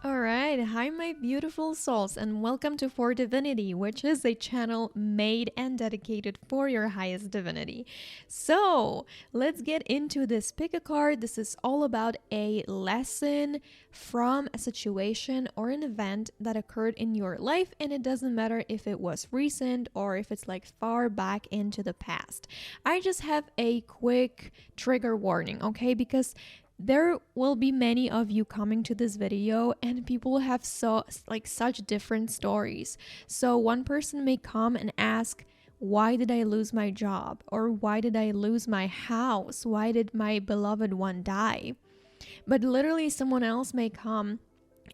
Alright, hi my beautiful souls, and welcome to For Divinity, which is a channel made and dedicated for your highest divinity. So, let's get into this. Pick a card. This is all about a lesson from a situation or an event that occurred in your life, and it doesn't matter if it was recent or if it's like far back into the past. I just have a quick trigger warning, okay? Because there will be many of you coming to this video and people have such different stories. So one person may come and ask, why did I lose my job? Or why did I lose my house? Why did my beloved one die? But literally someone else may come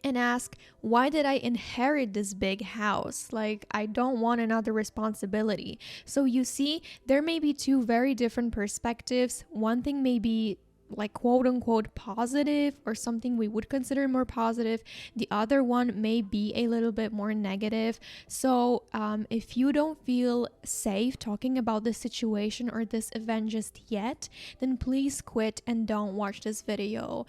and ask, why did I inherit this big house? Like, I don't want another responsibility. So you see, there may be two very different perspectives. One thing may be like quote unquote positive or something we would consider more positive. The other one may be a little bit more negative. So if you don't feel safe talking about this situation or this event just yet, then please quit and don't watch this video.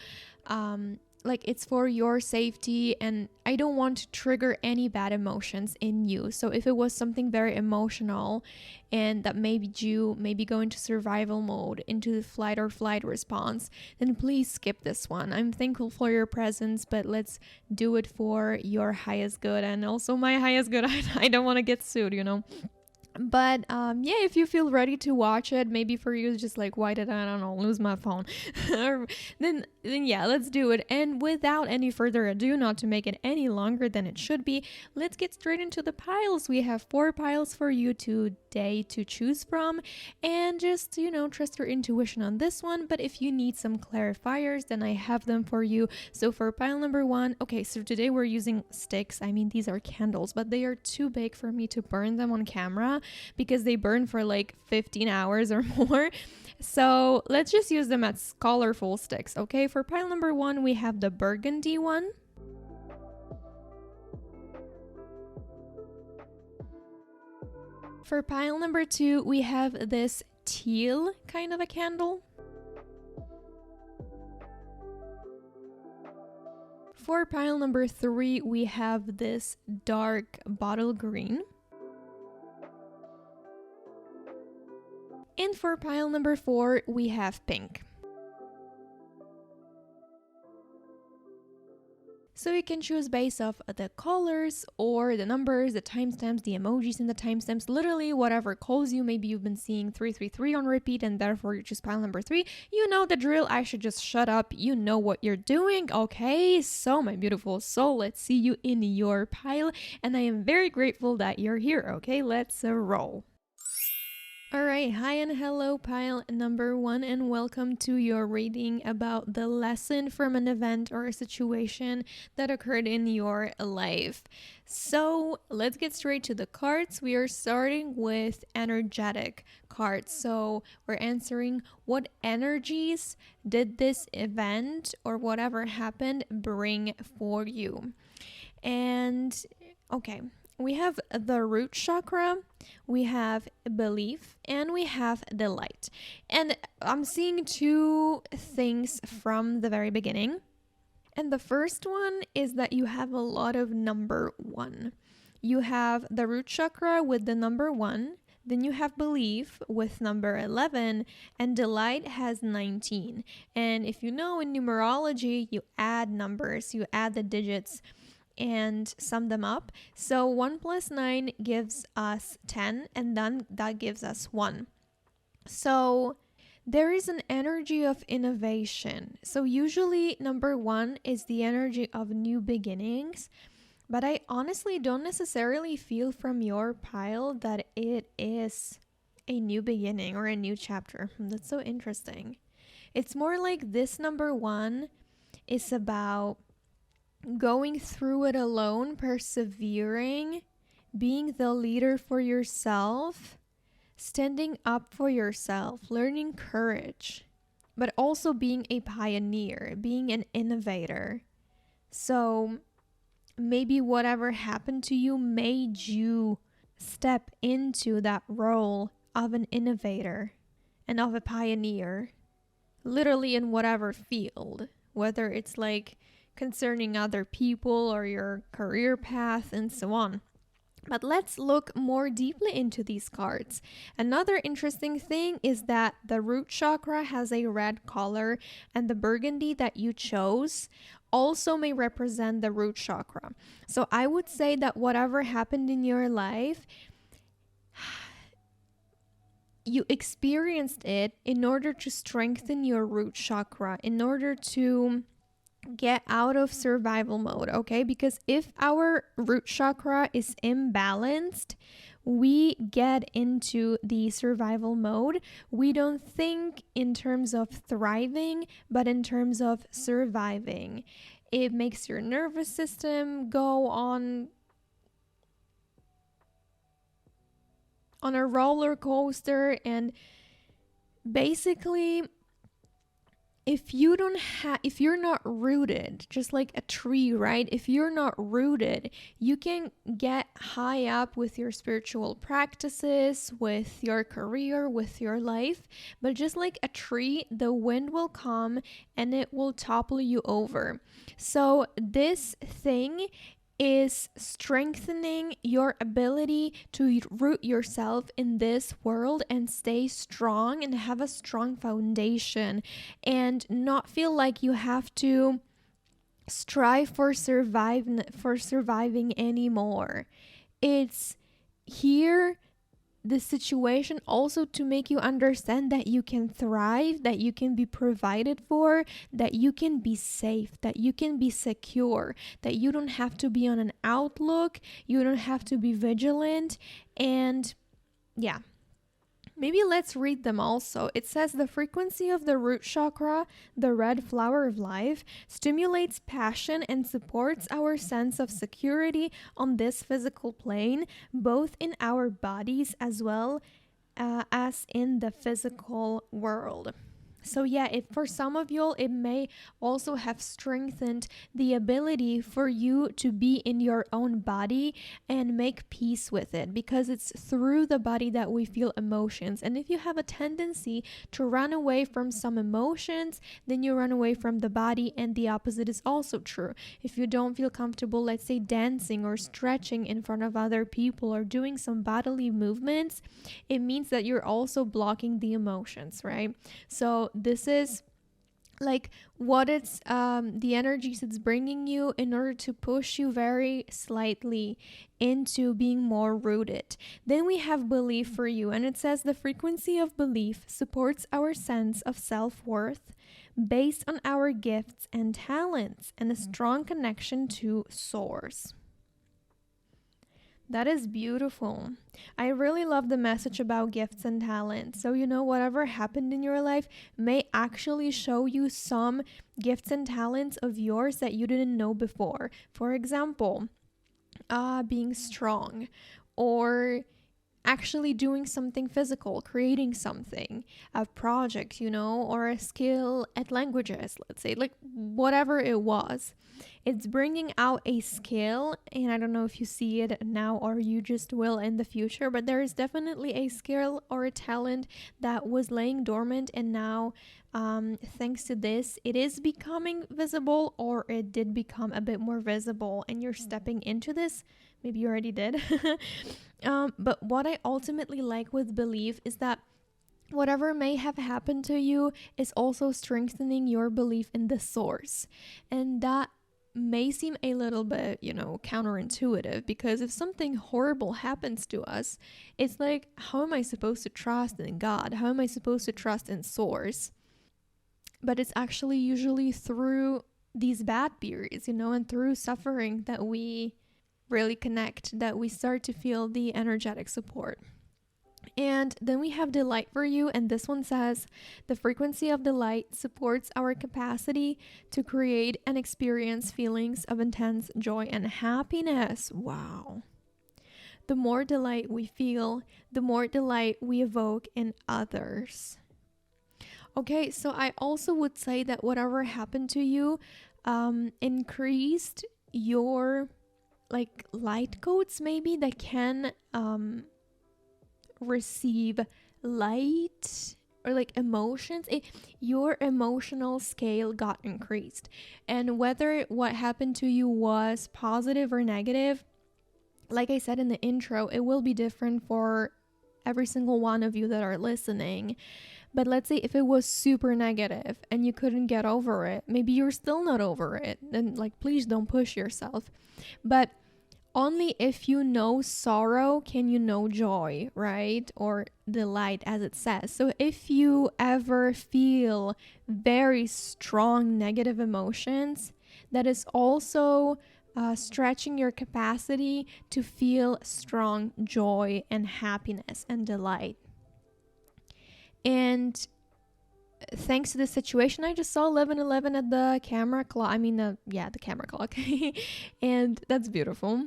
It's for your safety, and I don't want to trigger any bad emotions in you. So if it was something very emotional and that made you maybe go into survival mode, into the fight or flight response, then please skip this one. I'm thankful for your presence, but let's do it for your highest good and also my highest good. I don't want to get sued, you know. But yeah, if you feel ready to watch it, maybe for you it's just like, why did I don't know, lose my phone? then yeah, let's do it. And without any further ado, not to make it any longer than it should be, let's get straight into the piles. We have 4 piles for you today to choose from, and just, you know, trust your intuition on this one. But if you need some clarifiers, then I have them for you. So for pile number 1, okay, so today we're using sticks. I mean, these are candles, but they are too big for me to burn them on camera because they burn for like 15 hours or more. So let's just use them as colorful sticks. Okay, for pile number 1, we have the burgundy one. For pile number 2, we have this teal kind of a candle. For pile number 3, we have this dark bottle green. And for pile number 4, we have pink. So you can choose based off the colors or the numbers, the timestamps, the emojis in the timestamps, literally whatever calls you. Maybe you've been seeing 333 on repeat and therefore you choose pile number 3. You know the drill. I should just shut up. You know what you're doing. Okay, so my beautiful soul, let's see you in your pile. And I am very grateful that you're here. Okay, let's roll. Alright, hi and hello pile number 1, and welcome to your reading about the lesson from an event or a situation that occurred in your life. So let's get straight to the cards. We are starting with energetic cards. So we're answering, what energies did this event or whatever happened bring for you? And okay, we have the root chakra, we have belief, and we have the light. And I'm seeing 2 things from the very beginning. And the first one is that you have a lot of number 1. You have the root chakra with the number 1. Then you have belief with number 11, and delight has 19. And if you know in numerology, you add numbers, you add the digits and sum them up. So 1 plus 9 gives us 10, and then that gives us 1. So there is an energy of innovation. So usually number 1 is the energy of new beginnings, but I honestly don't necessarily feel from your pile that it is a new beginning or a new chapter. That's so interesting. It's more like this number 1 is about going through it alone, persevering, being the leader for yourself, standing up for yourself, learning courage, but also being a pioneer, being an innovator. So maybe whatever happened to you made you step into that role of an innovator and of a pioneer, literally in whatever field, whether it's like concerning other people or your career path and so on. But let's look more deeply into these cards. Another interesting thing is that the root chakra has a red color, and the burgundy that you chose also may represent the root chakra. So I would say that whatever happened in your life, you experienced it in order to strengthen your root chakra, in order to get out of survival mode, okay? Because if our root chakra is imbalanced, we get into the survival mode. We don't think in terms of thriving, but in terms of surviving. It makes your nervous system go on a roller coaster, and basically if you're not rooted, just like a tree, right? If you're not rooted, you can get high up with your spiritual practices, with your career, with your life, but just like a tree, the wind will come and it will topple you over. So this thing is strengthening your ability to root yourself in this world and stay strong and have a strong foundation and not feel like you have to strive for surviving anymore. It's here, the situation, also to make you understand that you can thrive, that you can be provided for, that you can be safe, that you can be secure, that you don't have to be on an outlook, you don't have to be vigilant. And yeah, maybe let's read them also. It says the frequency of the root chakra, the red flower of life, stimulates passion and supports our sense of security on this physical plane, both in our bodies as well as in the physical world. So yeah, for some of you, it may also have strengthened the ability for you to be in your own body and make peace with it, because it's through the body that we feel emotions. And if you have a tendency to run away from some emotions, then you run away from the body, and the opposite is also true. If you don't feel comfortable, let's say dancing or stretching in front of other people or doing some bodily movements, it means that you're also blocking the emotions, right? So this is like what it's the energies it's bringing you in order to push you very slightly into being more rooted. Then we have belief for you, and it says the frequency of belief supports our sense of self-worth based on our gifts and talents and a strong connection to source. That is beautiful. I really love the message about gifts and talents. So, whatever happened in your life may actually show you some gifts and talents of yours that you didn't know before. For example, being strong, or actually doing something physical, creating something, a project, or a skill at languages, let's say, like whatever it was. It's bringing out a skill, and I don't know if you see it now or you just will in the future, but there is definitely a skill or a talent that was laying dormant, and now thanks to this, it is becoming visible, or it did become a bit more visible, and you're stepping into this. Maybe you already did. But what I ultimately like with belief is that whatever may have happened to you is also strengthening your belief in the source. And that may seem a little bit, counterintuitive, because if something horrible happens to us, it's like, how am I supposed to trust in God? How am I supposed to trust in source? But it's actually usually through these bad periods, and through suffering that we really connect, that we start to feel the energetic support. And then we have delight for you, and this one says the frequency of delight supports our capacity to create and experience feelings of intense joy and happiness. Wow. The more delight we feel, the more delight we evoke in others. Okay, so I also would say that whatever happened to you increased your light codes, maybe, that can receive light or like emotions, your emotional scale got increased. And whether what happened to you was positive or negative, like I said in the intro, it will be different for every single one of you that are listening. But let's say if it was super negative and you couldn't get over it, maybe you're still not over it, then like please don't push yourself. But only if you know sorrow can you know joy, right? Or delight, as it says. So if you ever feel very strong negative emotions, that is also stretching your capacity to feel strong joy and happiness and delight. And thanks to the situation, I just saw 11:11 at the camera clock. The camera clock. And that's beautiful.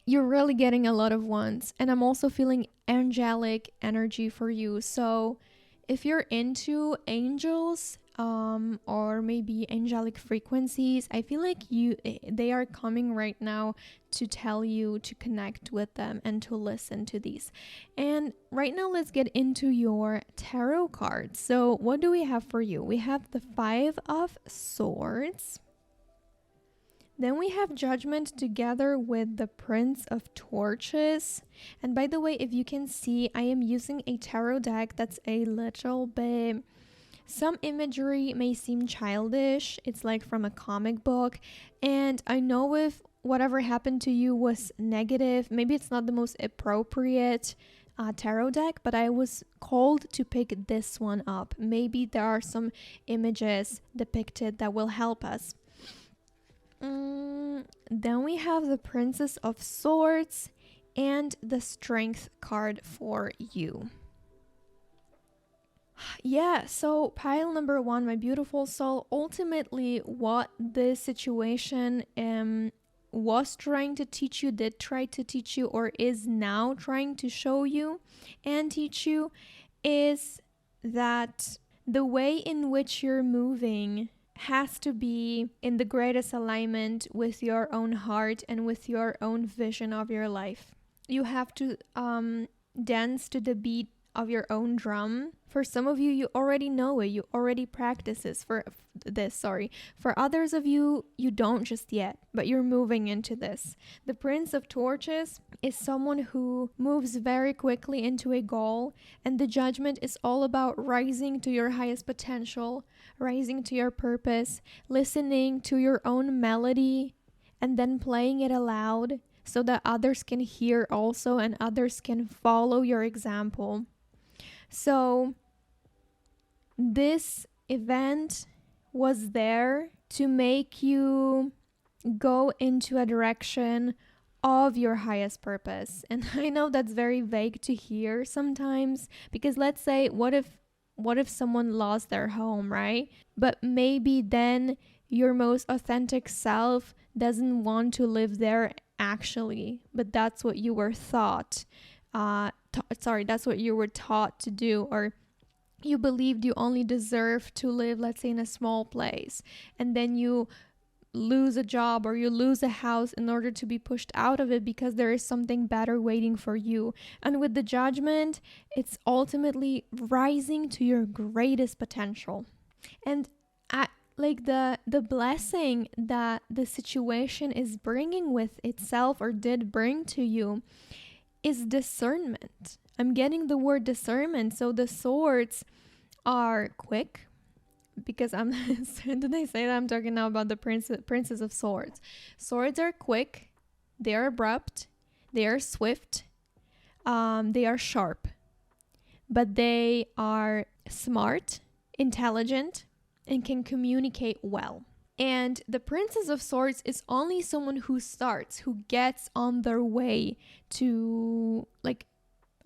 You're really getting a lot of ones. And I'm also feeling angelic energy for you. So if you're into angels, or maybe angelic frequencies, I feel like they are coming right now to tell you to connect with them and to listen to these. And right now, let's get into your tarot cards. So what do we have for you? We have the 5 of Swords. Then we have Judgment together with the Prince of Torches. And by the way, if you can see, I am using a tarot deck that's a little bit... Some imagery may seem childish. It's like from a comic book. And I know if whatever happened to you was negative, maybe it's not the most appropriate tarot deck, but I was called to pick this one up. Maybe there are some images depicted that will help us. Then we have the Princess of Swords and the Strength card for you. Yeah, so pile number 1, my beautiful soul, ultimately what this situation was trying to teach you, did try to teach you, or is now trying to show you and teach you, is that the way in which you're moving has to be in the greatest alignment with your own heart and with your own vision of your life. You have to dance to the beat of your own drum. For some of you, you already know it. You already practice this for others of you, you don't just yet, but you're moving into this. The Prince of Torches is someone who moves very quickly into a goal, and the Judgment is all about rising to your highest potential, rising to your purpose, listening to your own melody, and then playing it aloud so that others can hear also and others can follow your example. So this event was there to make you go into a direction of your highest purpose. And I know that's very vague to hear sometimes, because let's say, what if someone lost their home, right? But maybe then your most authentic self doesn't want to live there actually, but that's what you were taught. That's what you were taught to do, or you believed you only deserve to live, let's say, in a small place, and then you lose a job or you lose a house in order to be pushed out of it because there is something better waiting for you. And with the Judgment, it's ultimately rising to your greatest potential. And like the blessing that the situation is bringing with itself, or did bring to you, is discernment. I'm getting the word discernment. So the swords are quick, because did I say that? I'm talking now about the Princess of Swords. Swords are quick, they are abrupt, they are swift, they are sharp, but they are smart, intelligent, and can communicate well. And the Princess of Swords is only someone who starts, who gets on their way to, like,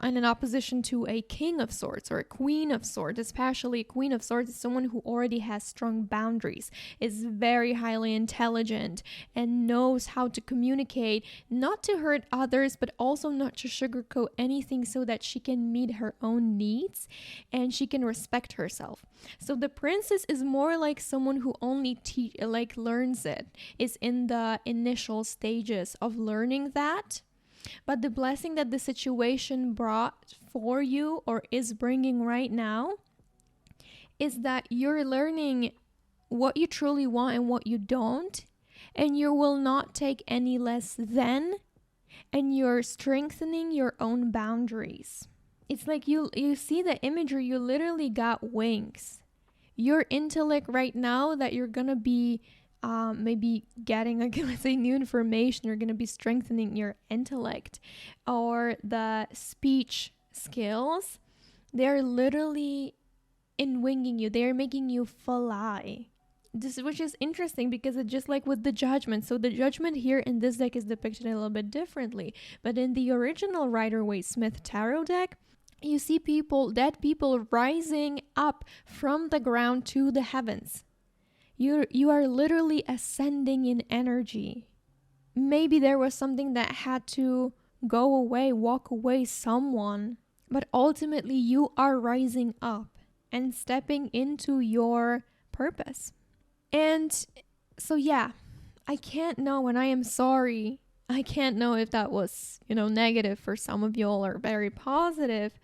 in opposition to a King of Swords or a Queen of Swords. Especially a Queen of Swords is someone who already has strong boundaries, is very highly intelligent, and knows how to communicate, not to hurt others, but also not to sugarcoat anything, so that she can meet her own needs and she can respect herself. So the princess is more like someone who only learns it, is in the initial stages of learning that. But the blessing that the situation brought for you or is bringing right now is that you're learning what you truly want and what you don't, and you will not take any less than, and you're strengthening your own boundaries. It's like you see the imagery, you literally got wings. Your intellect right now that you're gonna be maybe getting, like, let's say, new information, you're gonna be strengthening your intellect, or the speech skills, they're literally in winging you, they're making you fly. Which is interesting because it's just like with the judgment. So the judgment here in this deck is depicted a little bit differently, but in the original Rider-Waite-Smith tarot deck, you see dead people rising up from the ground to the heavens. You are literally ascending in energy. Maybe there was something that had to go away, walk away, someone, but ultimately you are rising up and stepping into your purpose. And so yeah, I can't know, and I am sorry, I can't know if that was, negative for some of y'all or very positive,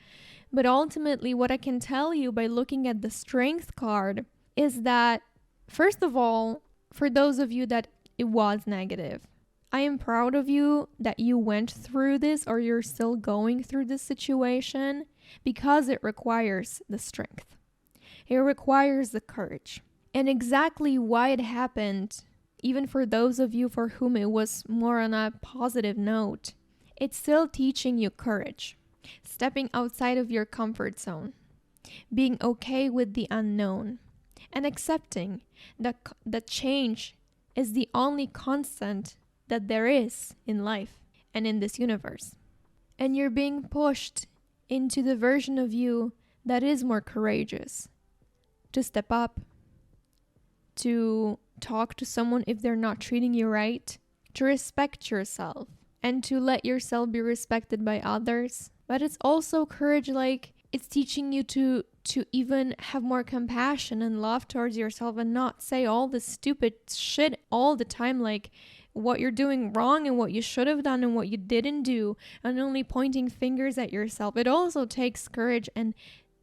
but ultimately what I can tell you by looking at the Strength card is that, first of all, for those of you that it was negative, I am proud of you that you went through this, or you're still going through this situation, because it requires the strength. It requires the courage. And exactly why it happened, even for those of you for whom it was more on a positive note, it's still teaching you courage, stepping outside of your comfort zone, being okay with the unknown, and accepting that change is the only constant that there is in life and in this universe. And you're being pushed into the version of you that is more courageous, to step up, to talk to someone if they're not treating you right, to respect yourself, and to let yourself be respected by others. But it's also courage, like it's teaching you to even have more compassion and love towards yourself, and not say all this stupid shit all the time, like what you're doing wrong and what you should have done and what you didn't do, and only pointing fingers at yourself. It also takes courage, and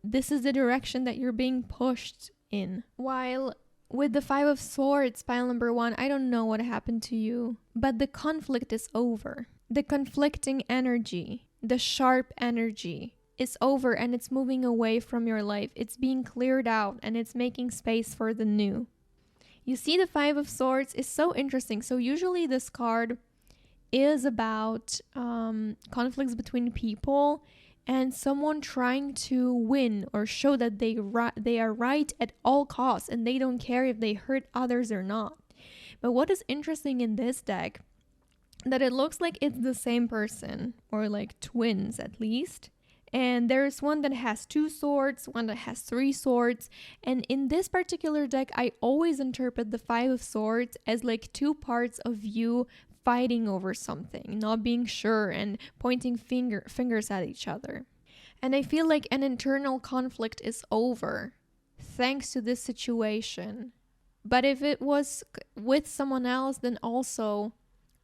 this is the direction that you're being pushed in. While with the 5 of Swords, pile number 1, I don't know what happened to you, but the conflict is over. The conflicting energy, the sharp energy is over, and it's moving away from your life. It's being cleared out, and it's making space for the new. You see, the 5 of Swords is so interesting. So usually this card is about conflicts between people and someone trying to win or show that they are right at all costs, and they don't care if they hurt others or not. But what is interesting in this deck, that it looks like it's the same person, or like twins at least. And there's one that has 2 swords, one that has 3 swords. And in this particular deck, I always interpret the 5 of Swords as like 2 parts of you fighting over something, not being sure, and pointing fingers at each other. And I feel like an internal conflict is over thanks to this situation. But if it was with someone else, then also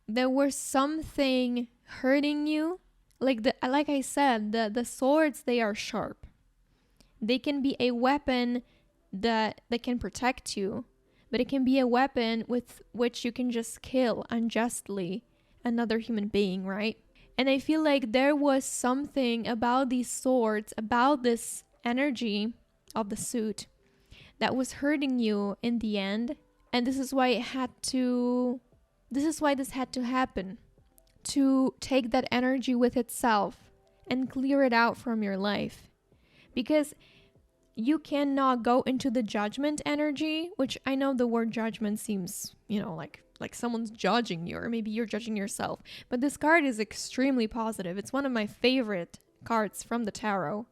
there was something hurting you. Like I said, the swords, they are sharp. They can be a weapon that can protect you, but it can be a weapon with which you can just kill unjustly another human being, right? And I feel like there was something about these swords, about this energy of the suit, that was hurting you in the end. And this is why this had to happen. To take that energy with itself and clear it out from your life. Because you cannot go into the judgment energy, which I know the word judgment seems, like someone's judging you, or maybe you're judging yourself. But this card is extremely positive. It's one of my favorite cards from the tarot.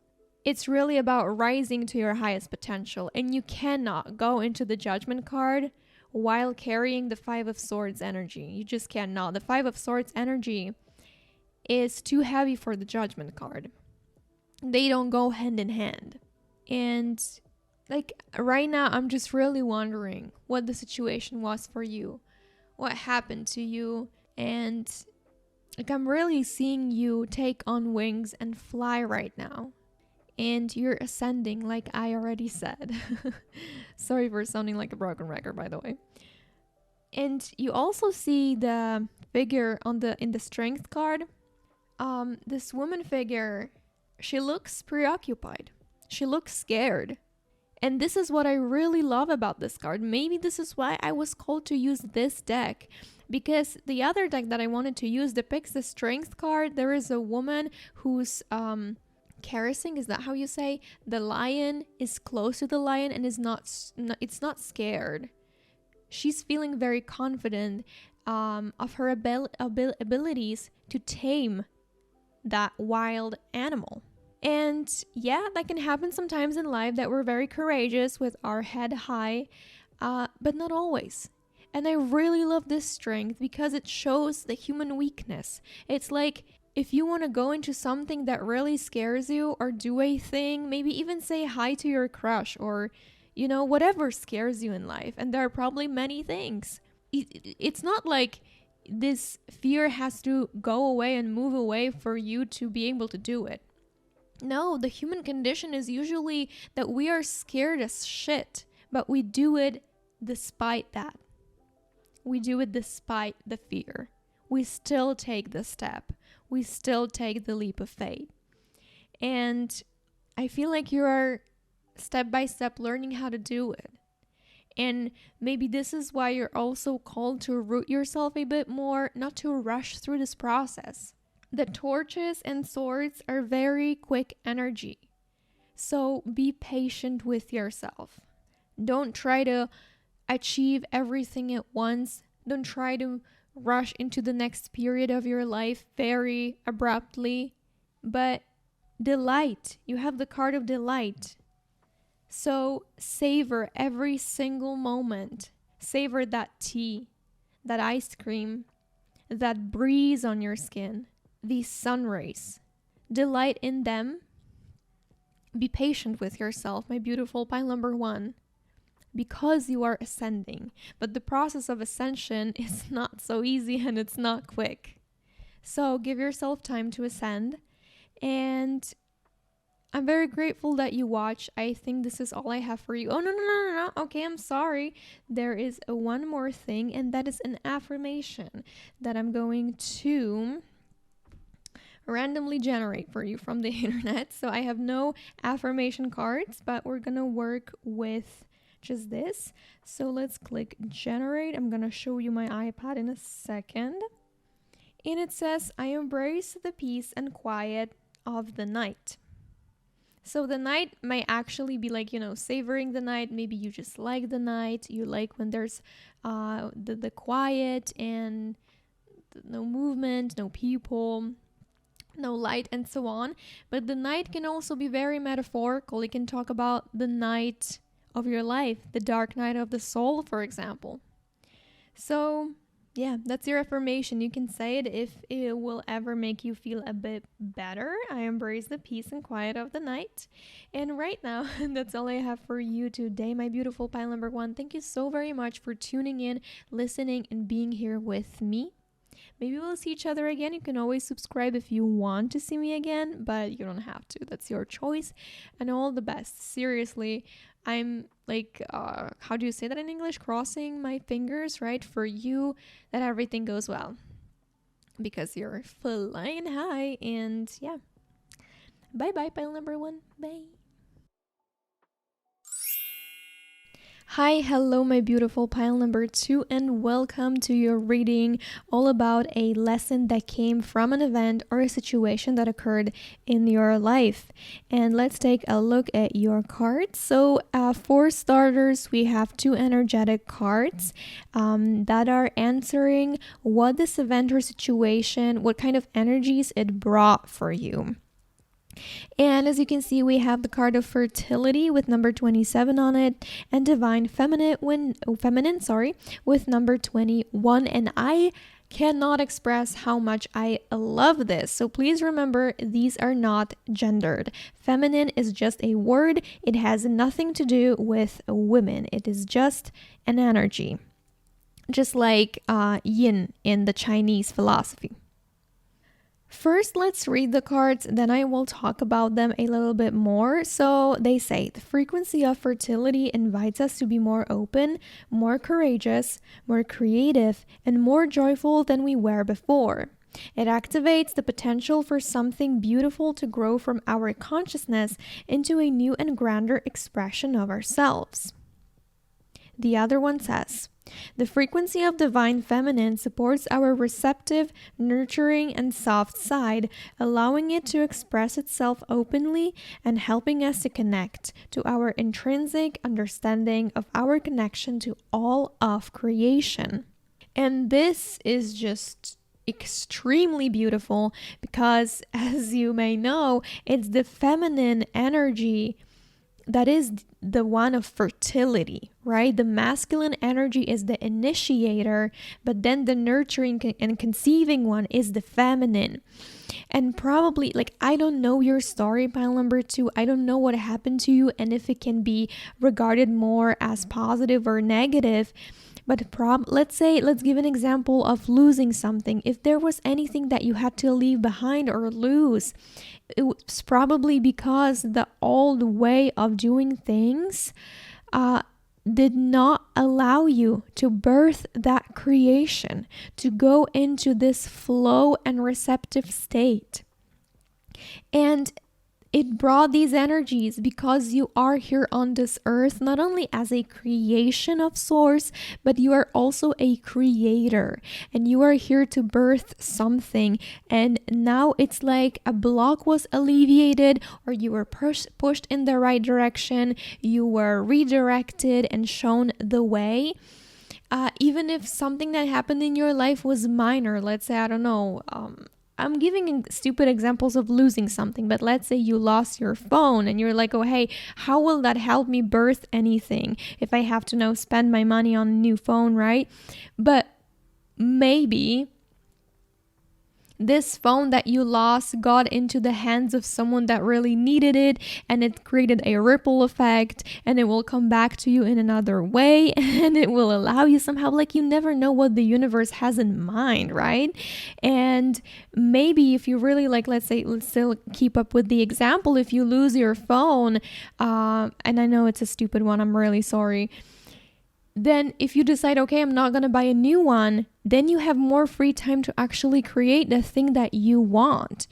It's really about rising to your highest potential, and you cannot go into the judgment card while carrying the 5 of Swords energy. You just cannot. The 5 of Swords energy is too heavy for the judgment card. They don't go hand in hand. And like right now, I'm just really wondering what the situation was for you, what happened to you. And Like, I'm really seeing you take on wings and fly right now. And you're ascending, like I already said. Sorry for sounding like a broken record, by the way. And you also see the figure in the strength card. This woman figure, she looks preoccupied. She looks scared. And this is what I really love about this card. Maybe this is why I was called to use this deck. Because the other deck that I wanted to use depicts the strength card. There is a woman who's caressing, is that how you say? The lion is close to the lion and it's not scared. She's feeling very confident of her abilities to tame that wild animal. And yeah, that can happen sometimes in life, that we're very courageous with our head high, but not always. And I really love this strength because it shows the human weakness. It's like, if you want to go into something that really scares you, or do a thing, maybe even say hi to your crush, or whatever scares you in life. And there are probably many things. It's not like this fear has to go away and move away for you to be able to do it. No, the human condition is usually that we are scared as shit, but we do it despite that. We do it despite the fear. We still take the step. We still take the leap of faith. And I feel like you are step by step learning how to do it. And maybe this is why you're also called to root yourself a bit more, not to rush through this process. The torches and swords are very quick energy. So be patient with yourself. Don't try to achieve everything at once. Don't try to rush into the next period of your life very abruptly. But delight. You have the card of delight. So savor every single moment. Savor that tea, that ice cream, that breeze on your skin, these sun rays. Delight in them. Be patient with yourself, my beautiful pile number 1, because you are ascending. But the process of ascension is not so easy and it's not quick. So give yourself time to ascend. And I'm very grateful that you watch. I think this is all I have for you. Oh, no. Okay, I'm sorry. There is one more thing, and that is an affirmation that I'm going to randomly generate for you from the internet. So I have no affirmation cards, but we're gonna work with just this. So let's click generate. I'm gonna show you my iPad in a second. And it says, I embrace the peace and quiet of the night. So the night might actually be like, savoring the night. Maybe you just like the night. You like when there's the quiet and no movement, no people, no light, and so on. But the night can also be very metaphorical. It can talk about the night of your life, the dark night of the soul, for example. So yeah, that's your affirmation. You can say it if it will ever make you feel a bit better. I embrace the peace and quiet of the night. And right now, that's all I have for you today, my beautiful pile number 1. Thank you so very much for tuning in, listening, and being here with me. Maybe we'll see each other again. You can always subscribe if you want to see me again, but you don't have to. That's your choice. And all the best. Seriously, I'm like, how do you say that in English? Crossing my fingers, right? For you, that everything goes well. Because you're flying high. And yeah. Bye-bye, pile number 1. Bye. Hi, hello, my beautiful pile number 2, and welcome to your reading all about a lesson that came from an event or a situation that occurred in your life. And let's take a look at your cards. So for starters, we have 2 energetic cards that are answering what this event or situation, what kind of energies it brought for you. And as you can see, we have the card of fertility with number 27 on it, and divine feminine with number 21. And I cannot express how much I love this. So please remember, these are not gendered. Feminine is just a word. It has nothing to do with women. It is just an energy, just like yin in the Chinese philosophy. First, let's read the cards, then I will talk about them a little bit more. So they say the frequency of fertility invites us to be more open, more courageous, more creative, and more joyful than we were before. It activates the potential for something beautiful to grow from our consciousness into a new and grander expression of ourselves. The other one says, the frequency of divine feminine supports our receptive, nurturing, and soft side, allowing it to express itself openly and helping us to connect to our intrinsic understanding of our connection to all of creation. And this is just extremely beautiful because, as you may know, it's the feminine energy that is the one of fertility, right? The masculine energy is the initiator, but then the nurturing and conceiving one is the feminine. And probably, like, I don't know your story, pile number 2. I don't know what happened to you and if it can be regarded more as positive or negative. But let's give an example of losing something. If there was anything that you had to leave behind or lose, it was probably because the old way of doing things did not allow you to birth that creation, to go into this flow and receptive state. And it brought these energies because you are here on this earth, not only as a creation of source, but you are also a creator and you are here to birth something. And now it's like a block was alleviated, or you were pushed in the right direction. You were redirected and shown the way. Even if something that happened in your life was minor, let's say, I don't know, I'm giving stupid examples of losing something, but let's say you lost your phone and you're like, oh, hey, how will that help me birth anything if I have to now spend my money on a new phone, right? But maybe this phone that you lost got into the hands of someone that really needed it, and it created a ripple effect, and it will come back to you in another way, and it will allow you somehow, like, you never know what the universe has in mind, right? And maybe if you really, like, let's still keep up with the example, if you lose your phone, and I know it's a stupid one, I'm really sorry, then if you decide, okay, I'm not going to buy a new one, then you have more free time to actually create the thing that you want.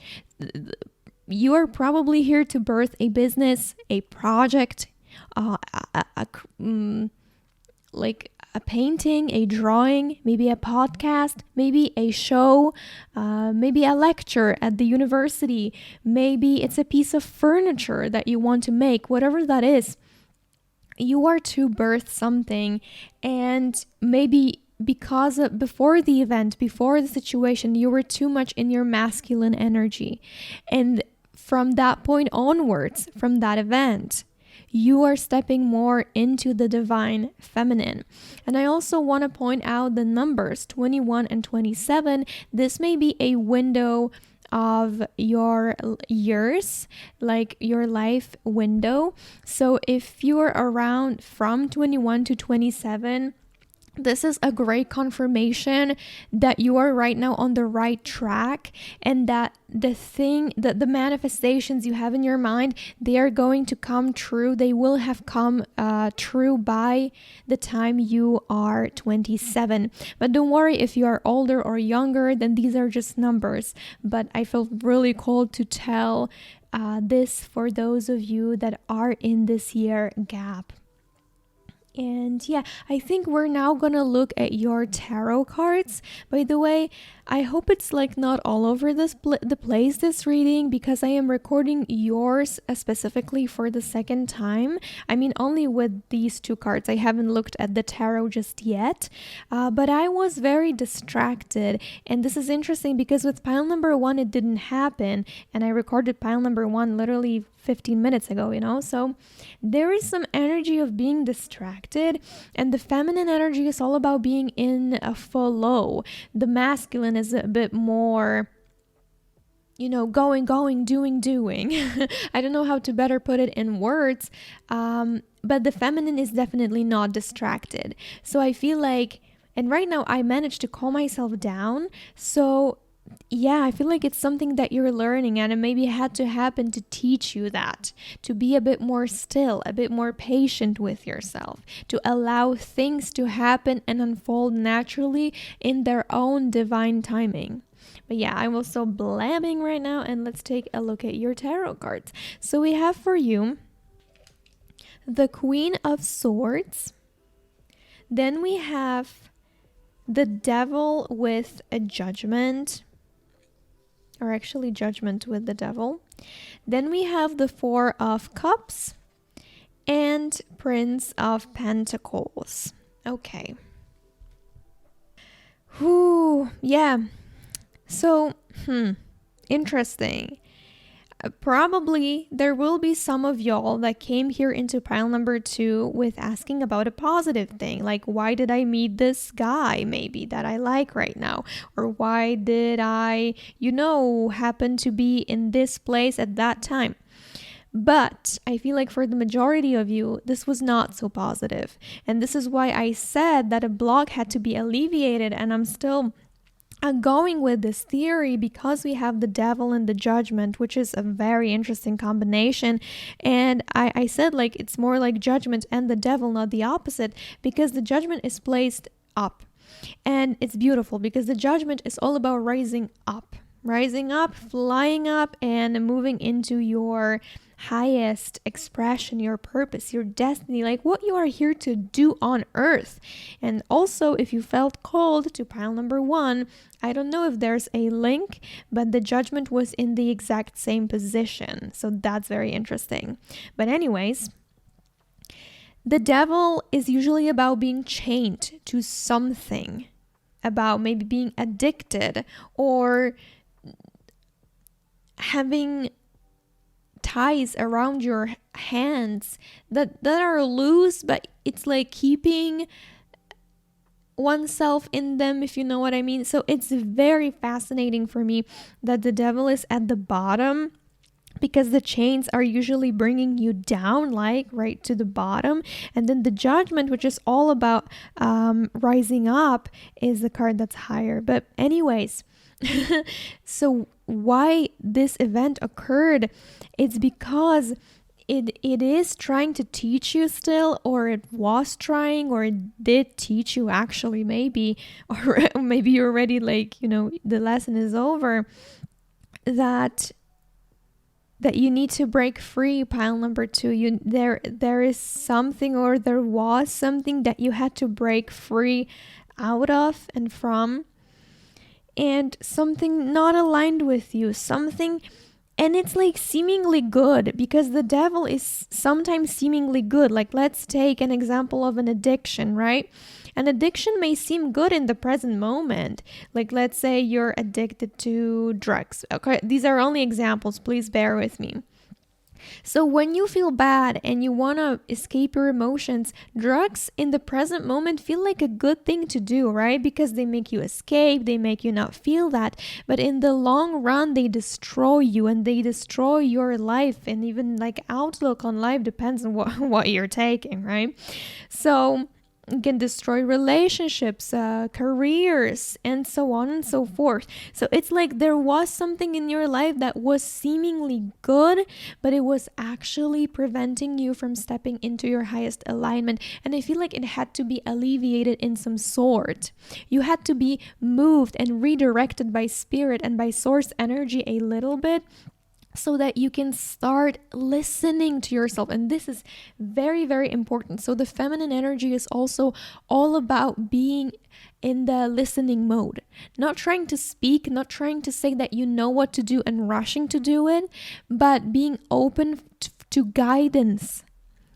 You are probably here to birth a business, a project, like a painting, a drawing, maybe a podcast, maybe a show, maybe a lecture at the university. Maybe it's a piece of furniture that you want to make, whatever that is. You are to birth something, and maybe because before the event, before the situation, you were too much in your masculine energy. And from that point onwards, from that event, you are stepping more into the divine feminine. And I also want to point out the numbers 21 and 27. This may be a window of your years, like your life window. So if you're around from 21 to 27, this is a great confirmation that you are right now on the right track, and that the manifestations you have in your mind, they are going to come true. They will have come true by the time you are 27. But don't worry if you are older or younger, then these are just numbers. But I felt really called to tell this for those of you that are in this year gap. And yeah, I think we're now gonna look at your tarot cards. By the way, I hope it's like not all over the place, this reading, because I am recording yours specifically for the second time. I mean, only with these two cards. I haven't looked at the tarot just yet, but I was very distracted. And this is interesting because with pile number 1, it didn't happen. And I recorded pile number 1 literally 15 minutes ago, so there is some energy of being distracted, and the feminine energy is all about being in a flow. The masculine is a bit more, going, doing. I don't know how to better put it in words, but the feminine is definitely not distracted. So I feel like, and right now I managed to calm myself down, so yeah, I feel like it's something that you're learning, and it maybe had to happen to teach you that, to be a bit more still, a bit more patient with yourself, to allow things to happen and unfold naturally in their own divine timing. But yeah, I'm also blabbing right now, and let's take a look at your tarot cards. So we have for you the Queen of Swords. Then we have the Devil with a Judgment, or actually Judgment with the Devil. Then we have the Four of Cups and Prince of Pentacles. Okay. Whew, yeah. So, interesting. Probably there will be some of y'all that came here into pile number 2 with asking about a positive thing, like why did I meet this guy maybe that I like right now, or why did I, happen to be in this place at that time. But I feel like for the majority of you, this was not so positive. And this is why I said that a block had to be alleviated, and I'm still going with this theory because we have the Devil and the Judgment, which is a very interesting combination. And I said like it's more like Judgment and the Devil, not the opposite, because the Judgment is placed up. And it's beautiful because the Judgment is all about rising up, flying up, and moving into your highest expression, your purpose, your destiny, like what you are here to do on earth. And also, if you felt called to pile number 1, I don't know if there's a link, but the Judgment was in the exact same position. So that's very interesting. But anyways, the Devil is usually about being chained to something, about maybe being addicted or having ties around your hands that are loose, but it's like keeping oneself in them, if you know what I mean. So it's very fascinating for me that the Devil is at the bottom, because the chains are usually bringing you down, like right to the bottom. And then the Judgment, which is all about rising up, is the card that's higher. But anyways, so why this event occurred, it's because it is trying to teach you still, or it was trying, or it did teach you actually, maybe, or maybe you're already like, the lesson is over, that you need to break free, pile number 2. There is something, or there was something that you had to break free out of and from, and something not aligned with you, something. And it's like seemingly good, because the Devil is sometimes seemingly good. Like, let's take an example of an addiction, right? An addiction may seem good in the present moment. Like, let's say you're addicted to drugs. Okay, these are only examples. Please bear with me. So when you feel bad and you want to escape your emotions, drugs in the present moment feel like a good thing to do, right? Because they make you escape, they make you not feel that. But in the long run, they destroy you, and they destroy your life, and even like outlook on life depends on what you're taking, right? So it can destroy relationships, careers, and so on and so forth. So it's like there was something in your life that was seemingly good, but it was actually preventing you from stepping into your highest alignment. And I feel like it had to be alleviated in some sort. You had to be moved and redirected by spirit and by source energy a little bit, so that you can start listening to yourself. And this is very, very important. So the feminine energy is also all about being in the listening mode, not trying to speak, not trying to say that you know what to do and rushing to do it, but being open to guidance.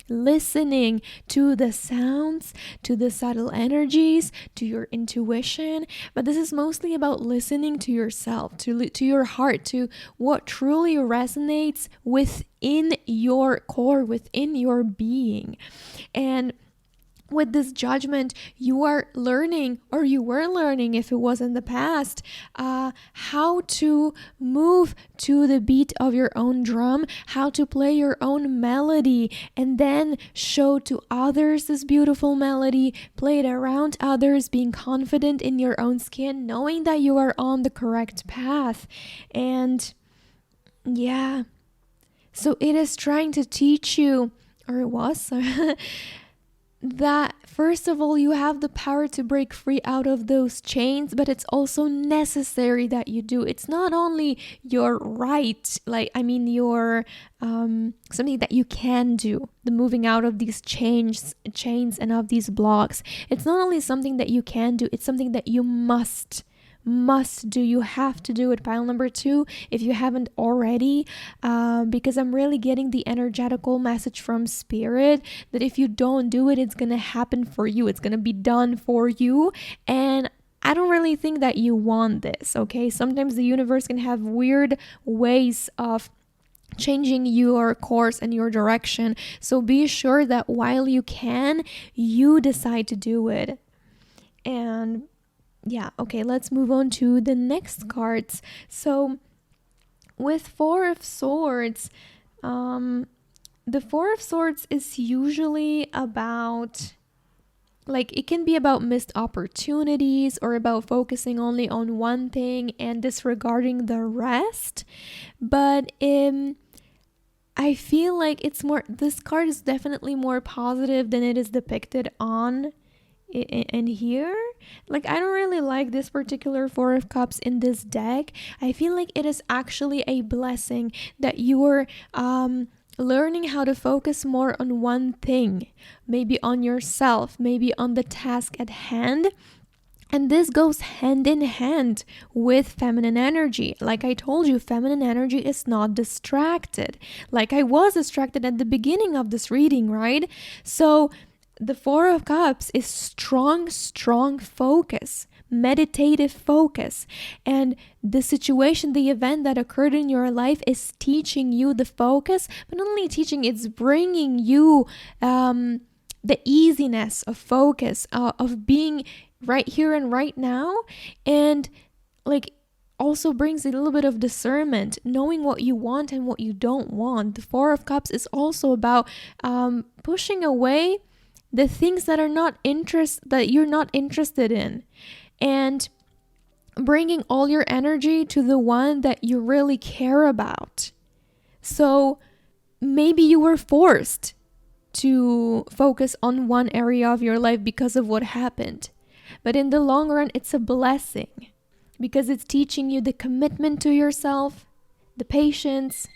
Listening to the sounds, to the subtle energies, to your intuition. But this is mostly about listening to yourself, to your heart, to what truly resonates within your core, within your being. And with this judgment, you are learning, or you were learning if it was in the past, how to move to the beat of your own drum, how to play your own melody, and then show to others this beautiful melody, play it around others, being confident in your own skin, knowing that you are on the correct path. And yeah, so it is trying to teach you, or it was, that first of all, you have the power to break free out of those chains, but it's also necessary that you do. It's not only your right, your something that you can do, the moving out of these chains and of these blocks. It's not only something that you can do, it's something that you must do. You have to do it. Pile number 2, if you haven't already, because I'm really getting the energetical message from spirit that if you don't do it, it's gonna happen for you, it's gonna be done for you. And I don't really think that you want this, okay? Sometimes the universe can have weird ways of changing your course and your direction, so be sure that while you can, you decide to do it. And yeah, okay, let's move on to the next cards. So with 4 of Swords, the 4 of Swords is usually about, it can be about missed opportunities or about focusing only on one thing and disregarding the rest. But I feel like it's more, this card is definitely more positive than it is depicted on in here. I don't really like this particular 4 of Cups in this deck. I feel like it is actually a blessing that you're learning how to focus more on one thing, maybe on yourself, maybe on the task at hand. And this goes hand in hand with feminine energy. Like I told you, feminine energy is not distracted. Like I was distracted at the beginning of this reading, right? So the 4 of Cups is strong focus, meditative focus. And the situation, the event that occurred in your life is teaching you the focus, but not only teaching, it's bringing you the easiness of focus, of being right here and right now. And also brings a little bit of discernment, knowing what you want and what you don't want. The 4 of Cups is also about pushing away the things that you're not interested in, and bringing all your energy to the one that you really care about. So maybe you were forced to focus on one area of your life because of what happened, but in the long run, it's a blessing because it's teaching you the commitment to yourself, the patience.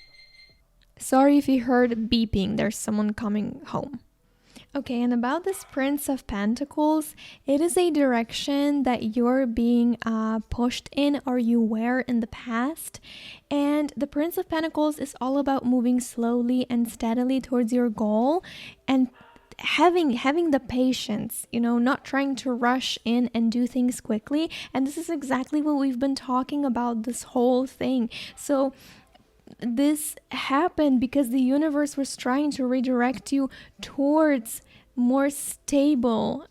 Sorry if you heard beeping, there's someone coming home. Okay, and about this Prince of Pentacles, it is a direction that you're being pushed in, or you were in the past. And the Prince of Pentacles is all about moving slowly and steadily towards your goal, and having the patience, not trying to rush in and do things quickly. And this is exactly what we've been talking about this whole thing. So this happened because the universe was trying to redirect you towards more stable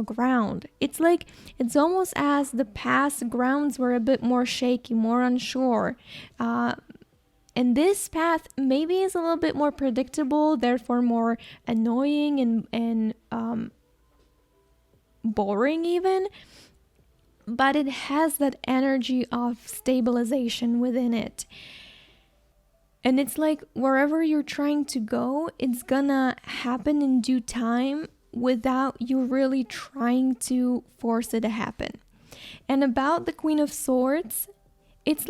ground. It's almost as the past grounds were a bit more shaky, more unsure. And this path maybe is a little bit more predictable, therefore more annoying and boring even. But it has that energy of stabilization within it. And it's wherever you're trying to go, it's gonna happen in due time without you really trying to force it to happen. And about the Queen of Swords, it's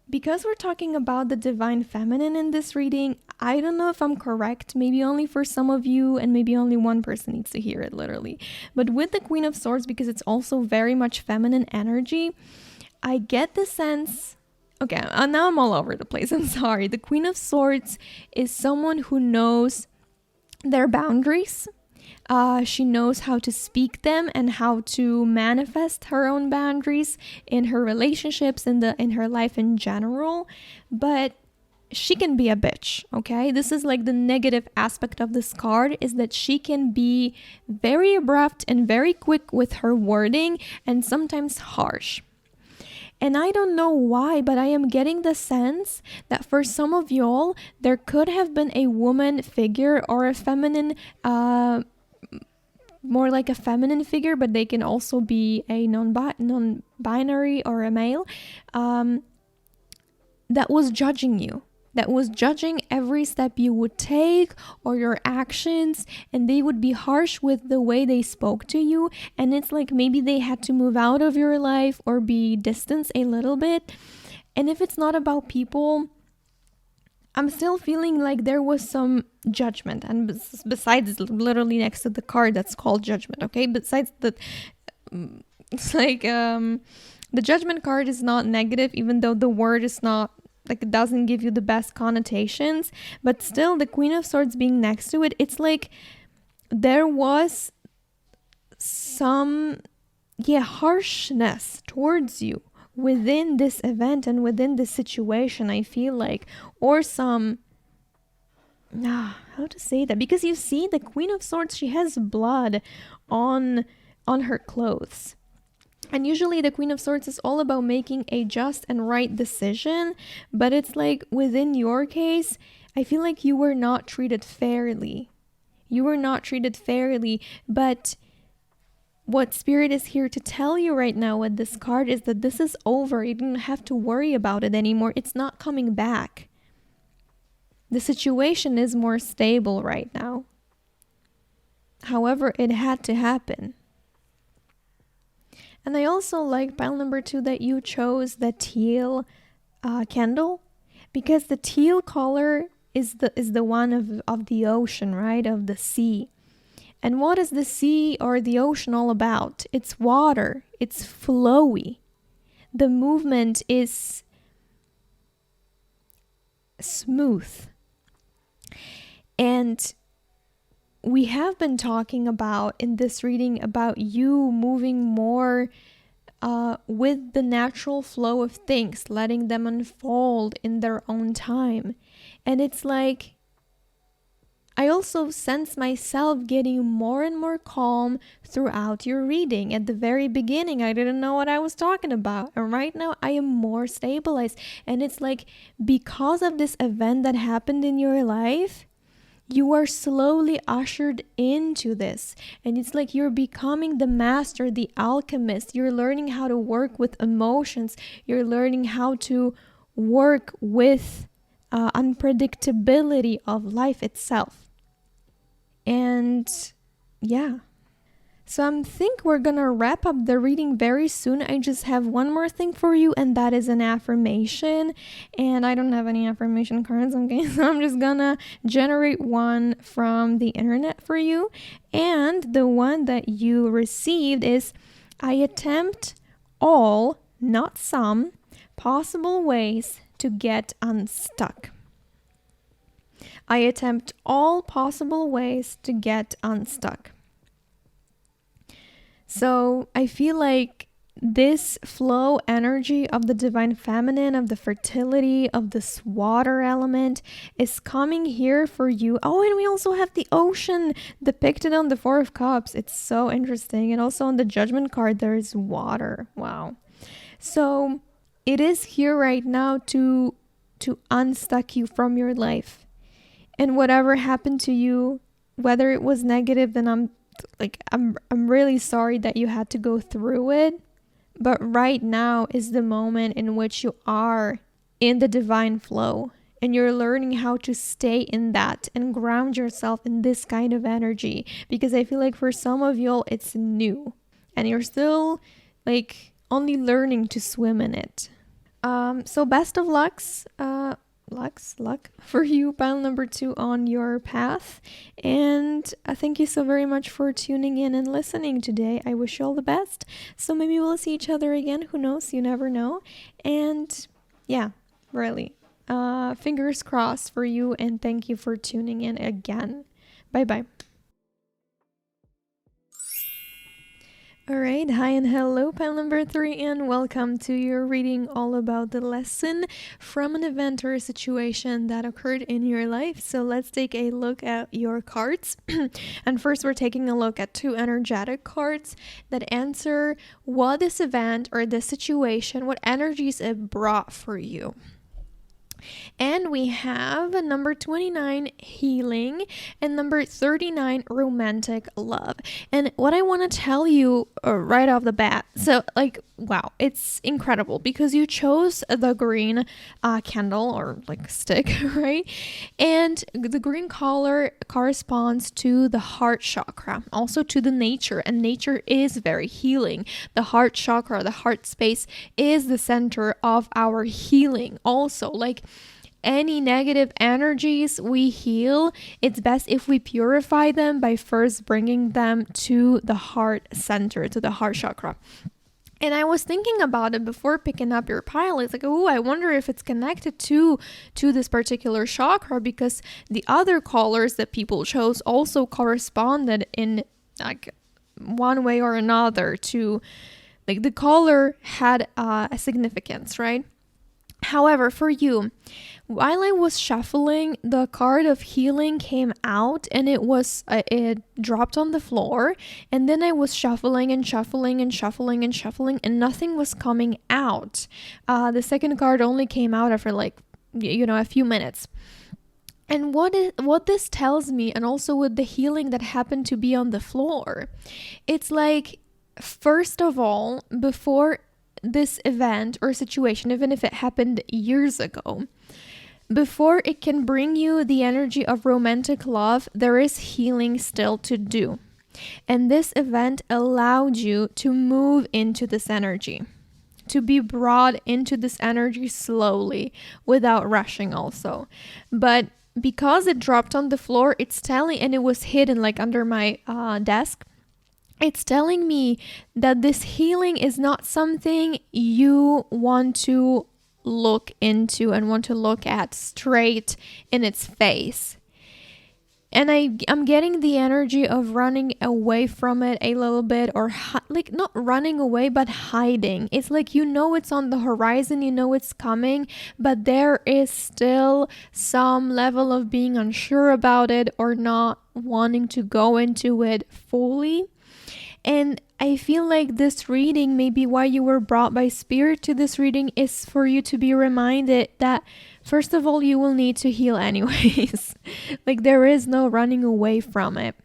because we're talking about the divine feminine in this reading, I don't know if I'm correct, maybe only for some of you, and maybe only one person needs to hear it literally. But with the Queen of Swords, because it's also very much feminine energy, I get the sense... Okay, now I'm all over the place. I'm sorry. The Queen of Swords is someone who knows their boundaries. She knows how to speak them and how to manifest her own boundaries in her relationships, in her life in general. But she can be a bitch, okay? This is like the negative aspect of this card, is that she can be very abrupt and very quick with her wording and sometimes harsh. And I don't know why, but I am getting the sense that for some of y'all, there could have been a woman figure or a feminine, more like a feminine figure, but they can also be a non-binary or a male, that was judging you. That was judging every step you would take or your actions, and they would be harsh with the way they spoke to you. And it's like maybe they had to move out of your life or be distanced a little bit. And if it's not about people, I'm still feeling like there was some judgment. And besides, literally next to the card that's called judgment, okay? Besides that, it's like the judgment card is not negative, even though the word is not, like, it doesn't give you the best connotations, but still the Queen of Swords being next to it, it's like there was some harshness towards you within this event and within this situation, I feel like, or some how to say that, because you see the Queen of Swords, she has blood on her clothes. And usually the Queen of Swords is all about making a just and right decision. But it's like within your case, I feel like you were not treated fairly. You were not treated fairly. But what Spirit is here to tell you right now with this card is that this is over. You don't have to worry about it anymore. It's not coming back. The situation is more stable right now. However, it had to happen. And I also like pile number 2 that you chose the teal candle, because the teal color is the one of the ocean, right? Of the sea. And what is the sea or the ocean all about? It's water. It's flowy. The movement is smooth. And we have been talking about in this reading about you moving more with the natural flow of things, letting them unfold in their own time. And it's like, I also sense myself getting more and more calm throughout your reading. At the very beginning, I didn't know what I was talking about. And right now, I am more stabilized. And it's like, because of this event that happened in your life, you are slowly ushered into this. And it's like you're becoming the master, the alchemist. You're learning how to work with emotions. You're learning how to work with unpredictability of life itself. And yeah. So I think we're gonna wrap up the reading very soon. I just have one more thing for you, and that is an affirmation. And I don't have any affirmation cards, okay? So I'm just gonna generate one from the internet for you. And the one that you received is, I attempt all, not some, possible ways to get unstuck. I attempt all possible ways to get unstuck. So I feel like this flow energy of the divine feminine, of the fertility, of this water element is coming here for you. Oh, and we also have the ocean depicted on the 4 of Cups. It's so interesting. And also on the Judgment card, there is water. Wow. So it is here right now to unstuck you from your life. And whatever happened to you, whether it was negative, then I'm really sorry that you had to go through it. But right now is the moment in which you are in the divine flow, and you're learning how to stay in that and ground yourself in this kind of energy, because I feel like for some of y'all it's new and you're still like only learning to swim in it. So best of luck for you, pile number 2, on your path. And thank you so very much for tuning in and listening today. I wish you all the best. So maybe we'll see each other again. Who knows? You never know. And yeah, really, fingers crossed for you. And thank you for tuning in again. Bye bye. All right, hi and hello, pile number 3, and welcome to your reading all about the lesson from an event or a situation that occurred in your life. So let's take a look at your cards. And first, we're taking a look at 2 energetic cards that answer what this event or this situation, what energies it brought for you. And we have number 29, healing, and number 39, romantic love. And what I want to tell you right off the bat, so like, wow, it's incredible because you chose the green candle or like stick, right? And the green color corresponds to the heart chakra, also to the nature, and nature is very healing. The heart chakra, the heart space, is the center of our healing. Also, like, any negative energies we heal, it's best if we purify them by first bringing them to the heart center, to the heart chakra. And I was thinking about it before picking up your pile. It's like, oh, I wonder if it's connected to this particular chakra, because the other colors that people chose also corresponded in like one way or another to, like, the color had a significance, right? However, for you, while I was shuffling, the card of healing came out, and it dropped on the floor, and then I was shuffling and shuffling and shuffling and shuffling, and nothing was coming out. The second card only came out after like, a few minutes. And what this tells me, and also with the healing that happened to be on the floor, it's like, first of all, before this event or situation, even if it happened years ago, before it can bring you the energy of romantic love, there is healing still to do. And this event allowed you to move into this energy, to be brought into this energy slowly without rushing also. But because it dropped on the floor, it's telling, and it was hidden like under my desk, it's telling me that this healing is not something you want to look into and want to look at straight in its face. And I'm getting the energy of running away from it a little bit, or like not running away, but hiding. It's like, it's on the horizon, it's coming, but there is still some level of being unsure about it or not wanting to go into it fully. And I feel like this reading, maybe why you were brought by spirit to this reading, is for you to be reminded that, first of all, you will need to heal anyways. Like, there is no running away from it.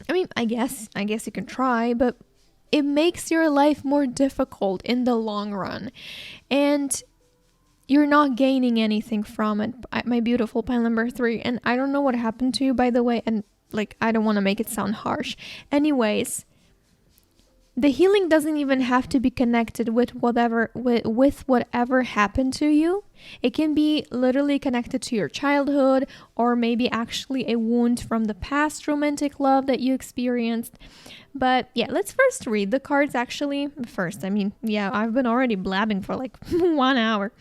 I mean, I guess you can try, but it makes your life more difficult in the long run. And you're not gaining anything from it, my beautiful pile number 3. And I don't know what happened to you, by the way, and like, I don't want to make it sound harsh. Anyways, the healing doesn't even have to be connected with whatever happened to you. It can be literally connected to your childhood, or maybe actually a wound from the past romantic love that you experienced. But yeah, let's first read the cards actually. First, I've been already blabbing for like 1 hour.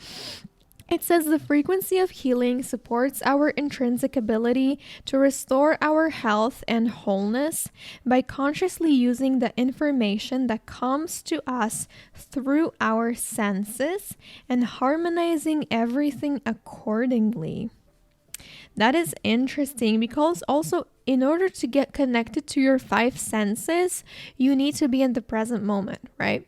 It says the frequency of healing supports our intrinsic ability to restore our health and wholeness by consciously using the information that comes to us through our senses and harmonizing everything accordingly. That is interesting, because also, in order to get connected to your 5 senses, you need to be in the present moment, right?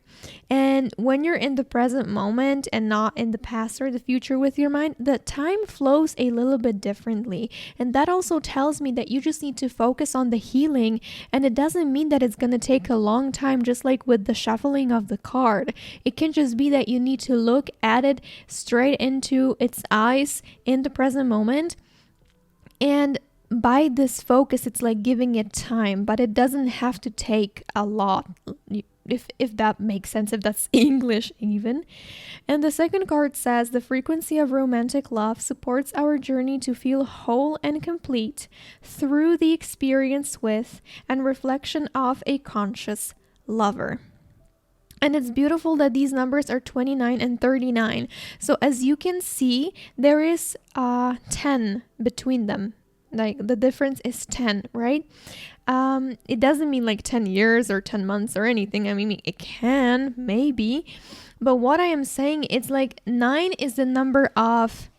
And when you're in the present moment and not in the past or the future with your mind, the time flows a little bit differently. And that also tells me that you just need to focus on the healing. And it doesn't mean that it's going to take a long time, just like with the shuffling of the card. It can just be that you need to look at it straight into its eyes in the present moment. And by this focus, it's like giving it time, but it doesn't have to take a lot, if that makes sense, if that's English even. And the second card says the frequency of romantic love supports our journey to feel whole and complete through the experience with and reflection of a conscious lover. And it's beautiful that these numbers are 29 and 39. So as you can see, there is 10 between them. Like, the difference is 10, right? It doesn't mean like 10 years or 10 months or anything. I mean, it can, maybe. But what I am saying, it's like 9 is the number of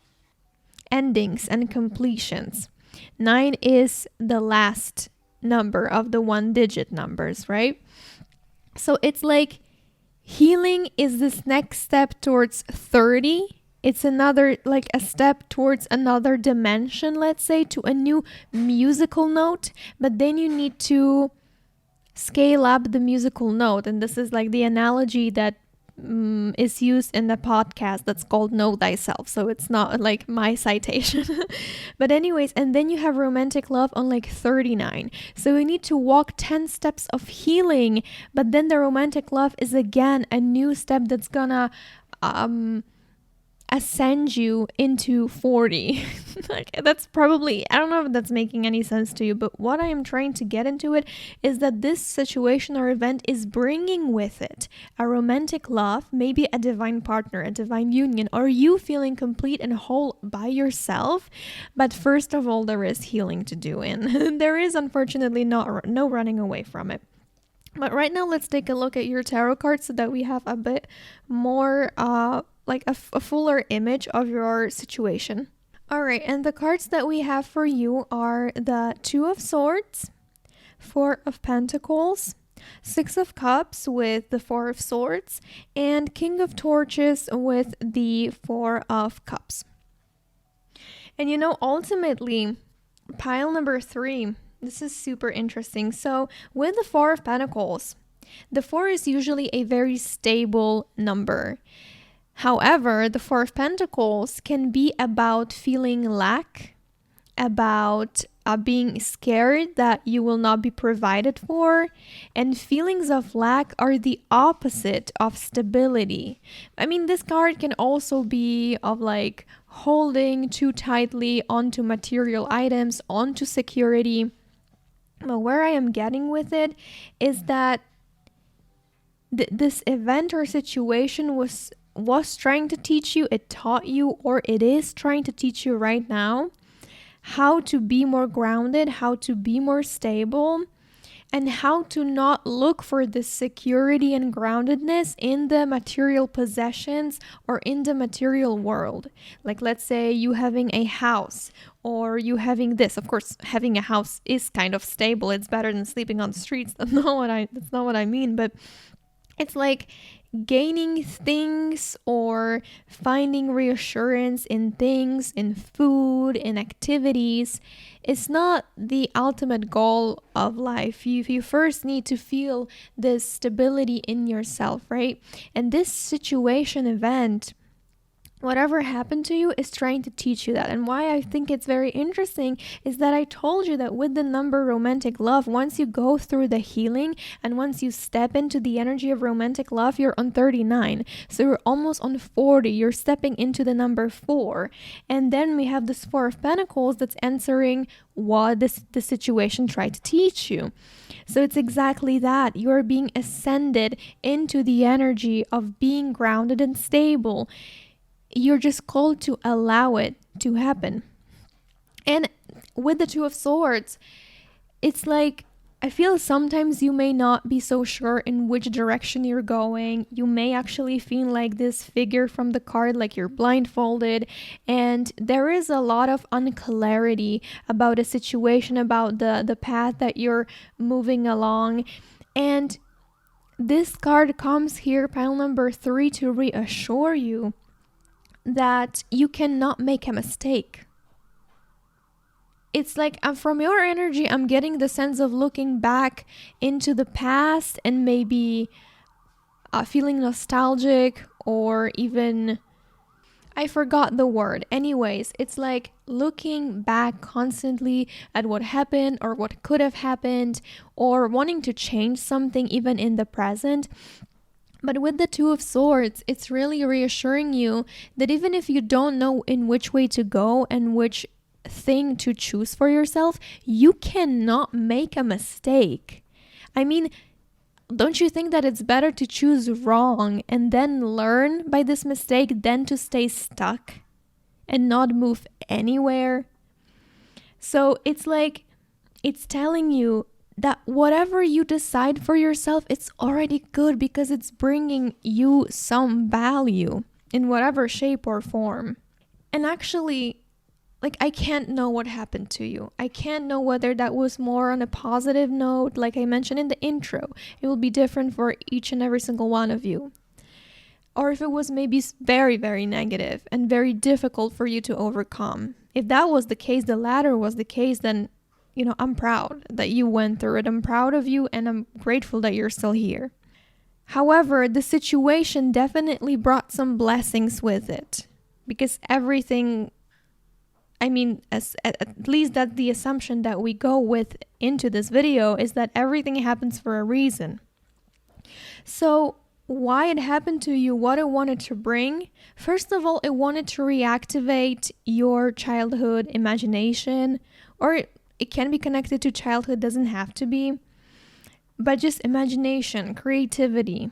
endings and completions. 9 is the last number of the 1-digit numbers, right? So it's like healing is this next step towards 30. It's another, like a step towards another dimension, let's say, to a new musical note. But then you need to scale up the musical note. And this is like the analogy that is used in the podcast that's called Know Thyself. So it's not like my citation. But anyways, and then you have romantic love on like 39. So we need to walk 10 steps of healing. But then the romantic love is again a new step that's gonna ascend you into 40. Like, that's probably, I don't know if that's making any sense to you, but what I am trying to get into it is that this situation or event is bringing with it a romantic love, maybe a divine partner, a divine union, or you feeling complete and whole by yourself. But first of all, there is healing to do, and there is unfortunately no running away from it. But right now, let's take a look at your tarot cards so that we have a bit more like a fuller image of your situation. All right, and the cards that we have for you are the 2 of Swords, 4 of Pentacles, 6 of Cups with the 4 of Swords, and King of Torches with the 4 of Cups. And you know, ultimately, pile number 3, this is super interesting. So with the 4 of Pentacles, the 4 is usually a very stable number. However, the 4 of Pentacles can be about feeling lack, about being scared that you will not be provided for, and feelings of lack are the opposite of stability. I mean, this card can also be of like holding too tightly onto material items, onto security. But where I am getting with it is that this event or situation was trying to teach you, it taught you, or it is trying to teach you right now how to be more grounded, how to be more stable, and how to not look for the security and groundedness in the material possessions or in the material world. Like, let's say you having a house or you having this. Of course, having a house is kind of stable. It's better than sleeping on the streets. That's not what I mean. But it's like gaining things or finding reassurance in things, in food, in activities is not the ultimate goal of life. You first need to feel this stability in yourself, right? And this situation event, whatever happened to you, is trying to teach you that. And why I think it's very interesting is that I told you that with the number romantic love, once you go through the healing and once you step into the energy of romantic love, you're on 39. So you're almost on 40. You're stepping into the number 4. And then we have this 4 of Pentacles that's answering what the situation tried to teach you. So it's exactly that. You're being ascended into the energy of being grounded and stable. You're just called to allow it to happen. And with the 2 of Swords, it's like, I feel sometimes you may not be so sure in which direction you're going. You may actually feel like this figure from the card, like you're blindfolded. And there is a lot of unclarity about a situation, about the path that you're moving along. And this card comes here, pile number 3, to reassure you that you cannot make a mistake. It's like, from your energy, I'm getting the sense of looking back into the past and maybe feeling nostalgic, or even, I forgot the word. Anyways, it's like looking back constantly at what happened or what could have happened, or wanting to change something even in the present. But with the 2 of Swords, it's really reassuring you that even if you don't know in which way to go and which thing to choose for yourself, you cannot make a mistake. I mean, don't you think that it's better to choose wrong and then learn by this mistake than to stay stuck and not move anywhere? So it's like, it's telling you, that whatever you decide for yourself, it's already good because it's bringing you some value in whatever shape or form. And actually, like, I can't know what happened to you. I can't know whether that was more on a positive note, like I mentioned in the intro. It will be different for each and every single one of you. Or if it was maybe very, very negative and very difficult for you to overcome. If that was the case, the latter was the case, then, you know, I'm proud that you went through it. I'm proud of you, and I'm grateful that you're still here. However, the situation definitely brought some blessings with it, because everything, I mean, at least that's the assumption that we go with into this video, is that everything happens for a reason. So why it happened to you, what it wanted to bring. First of all, it wanted to reactivate your childhood imagination, or it can be connected to childhood, doesn't have to be, but just imagination, creativity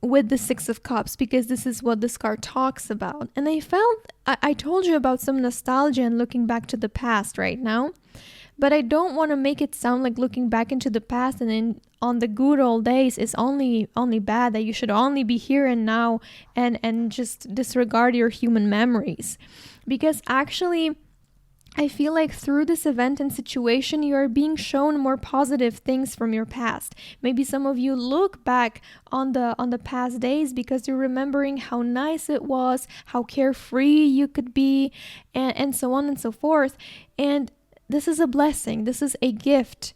with the Six of Cups, because this is what this card talks about. And I told you about some nostalgia and looking back to the past right now, but I don't want to make it sound like looking back into the past and then on the good old days is only bad, that you should only be here and now and just disregard your human memories. Because actually, I feel like through this event and situation, you are being shown more positive things from your past. Maybe some of you look back on the past days because you're remembering how nice it was, how carefree you could be, and so on and so forth. And this is a blessing. This is a gift.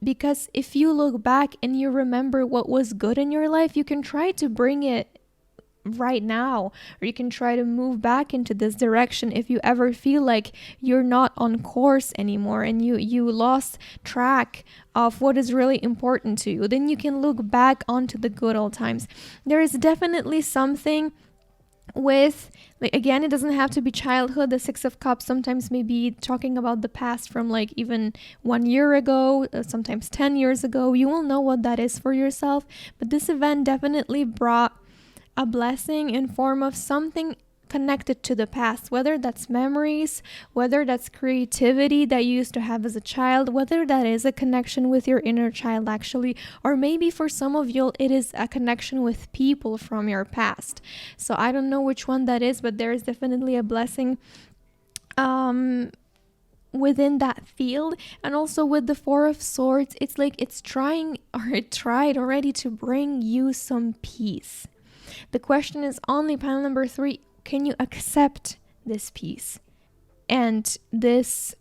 Because if you look back and you remember what was good in your life, you can try to bring it right now, or you can try to move back into this direction if you ever feel like you're not on course anymore and you lost track of what is really important to you. Then you can look back onto the good old times. There is definitely something with, like, again, it doesn't have to be childhood. The Six of Cups sometimes may be talking about the past from like even 1 year ago, sometimes 10 years ago. You will know what that is for yourself. But this event definitely brought a blessing in form of something connected to the past, whether that's memories, whether that's creativity that you used to have as a child, whether that is a connection with your inner child actually, or maybe for some of you it is a connection with people from your past. So I don't know which one that is, but there is definitely a blessing within that field. And also with the Four of Swords, it's like it's trying, or it tried already, to bring you some peace. The question is only, pile number 3, can you accept this peace and this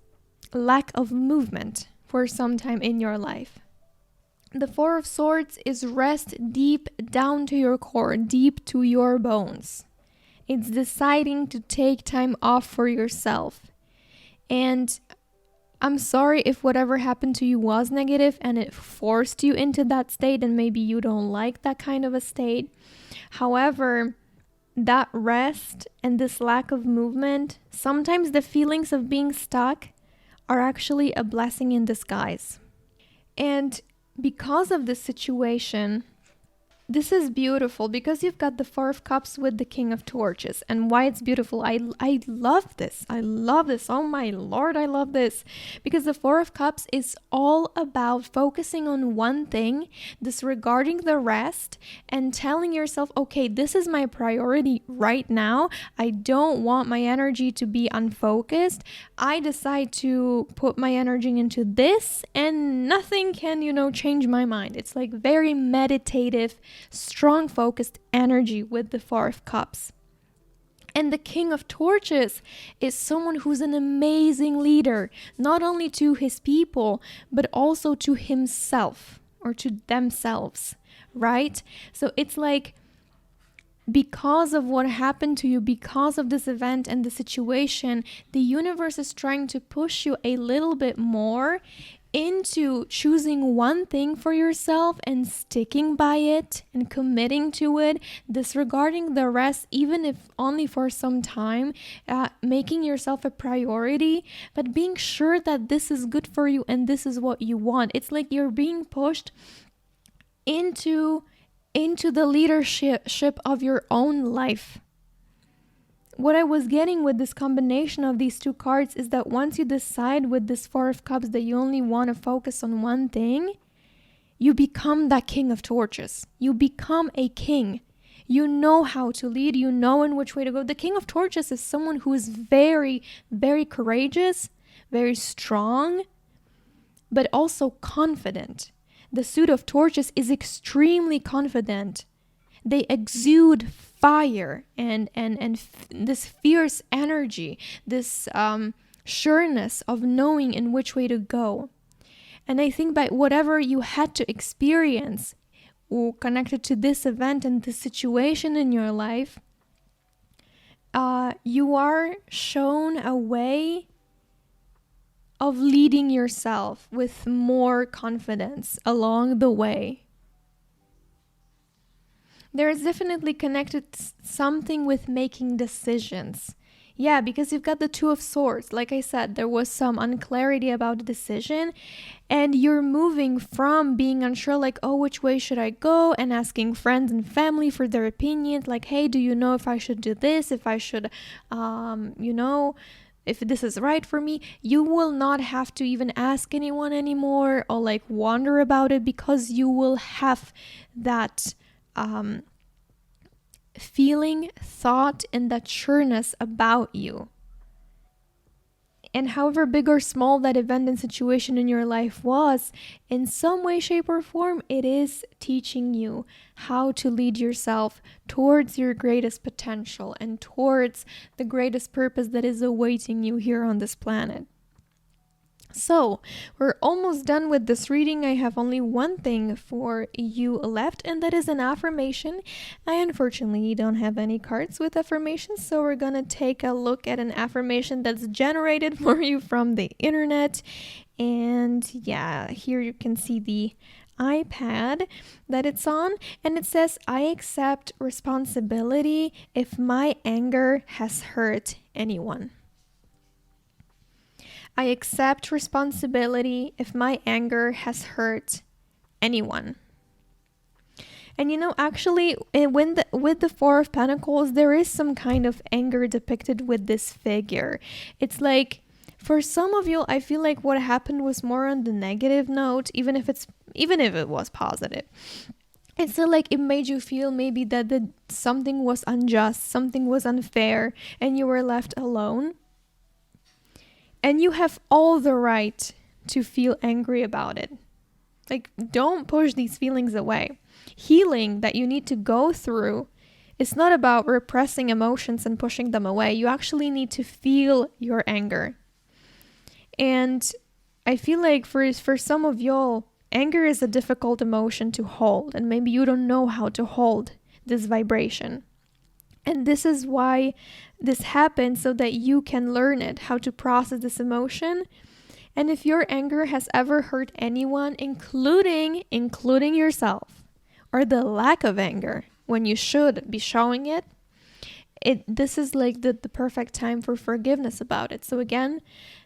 lack of movement for some time in your life? The Four of Swords is rest deep down to your core, deep to your bones. It's deciding to take time off for yourself. And I'm sorry if whatever happened to you was negative and it forced you into that state, and maybe you don't like that kind of a state. However, that rest and this lack of movement, sometimes the feelings of being stuck are actually a blessing in disguise. And because of this situation, this is beautiful because you've got the Four of Cups with the King of Torches. And why it's beautiful, I love this. I love this. Oh my Lord, I love this. Because the Four of Cups is all about focusing on one thing, disregarding the rest, and telling yourself, okay, this is my priority right now. I don't want my energy to be unfocused. I decide to put my energy into this, and nothing can, change my mind. It's like very meditative, strong focused energy with the Four of Cups. And the King of Torches is someone who's an amazing leader, not only to his people, but also to himself or to themselves, right? So it's like, because of what happened to you, because of this event and the situation, the universe is trying to push you a little bit more into choosing one thing for yourself and sticking by it and committing to it, disregarding the rest, even if only for some time, making yourself a priority, but being sure that this is good for you and this is what you want. It's like you're being pushed into the leadership of your own life, what I was getting with this combination of these two cards is that once you decide with this Four of Cups that you only want to focus on one thing, you become that King of Torches. You become a king. You know how to lead. You know in which way to go. The King of Torches is someone who is very, very courageous, very strong, but also confident. The Suit of Torches is extremely confident. They exude fire and this fierce energy, this sureness of knowing in which way to go. And I think by whatever you had to experience or connected to this event and this situation in your life, you are shown a way of leading yourself with more confidence along the way. There is definitely connected something with making decisions. Yeah, because you've got the Two of Swords. Like I said, there was some unclarity about the decision, and you're moving from being unsure, like, oh, which way should I go? And asking friends and family for their opinions, like, hey, do you know if I should do this? If I should, if this is right for me. You will not have to even ask anyone anymore or like wonder about it, because you will have that feeling, thought, and that sureness about you. And however big or small that event and situation in your life was, in some way, shape, or form, it is teaching you how to lead yourself towards your greatest potential and towards the greatest purpose that is awaiting you here on this planet. So, we're almost done with this reading. I have only one thing for you left, and that is an affirmation. I unfortunately don't have any cards with affirmations, so we're gonna take a look at an affirmation that's generated for you from the internet. And yeah, here you can see the iPad that it's on, and it says, I accept responsibility if my anger has hurt anyone. I accept responsibility if my anger has hurt anyone. And actually, with the Four of Pentacles, there is some kind of anger depicted with this figure. It's like, for some of you, I feel like what happened was more on the negative note, even if it was positive. It's still like it made you feel maybe that something was unjust, something was unfair, and you were left alone. And you have all the right to feel angry about it. Like, don't push these feelings away. Healing that you need to go through, it's not about repressing emotions and pushing them away. You actually need to feel your anger. And I feel like for some of y'all, anger is a difficult emotion to hold. And maybe you don't know how to hold this vibration. And this is why this happens, so that you can learn it, how to process this emotion. And if your anger has ever hurt anyone, including yourself, or the lack of anger when you should be showing it, this is like the perfect time for forgiveness about it. So again,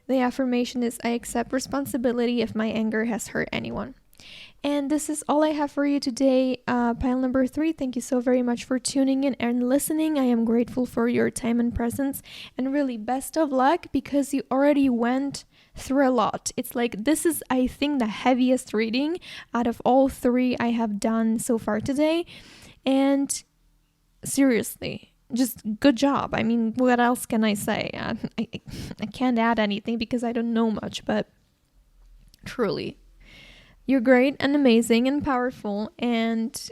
the affirmation is, I accept responsibility if my anger has hurt anyone. And this is all I have for you today, pile number 3. Thank you so very much for tuning in and listening. I am grateful for your time and presence, and really best of luck, because you already went through a lot. It's like, this is, I think, the heaviest reading out of all 3 I have done so far today. And seriously, just good job. I mean, what else can I say? I can't add anything because I don't know much, but truly, you're great and amazing and powerful. And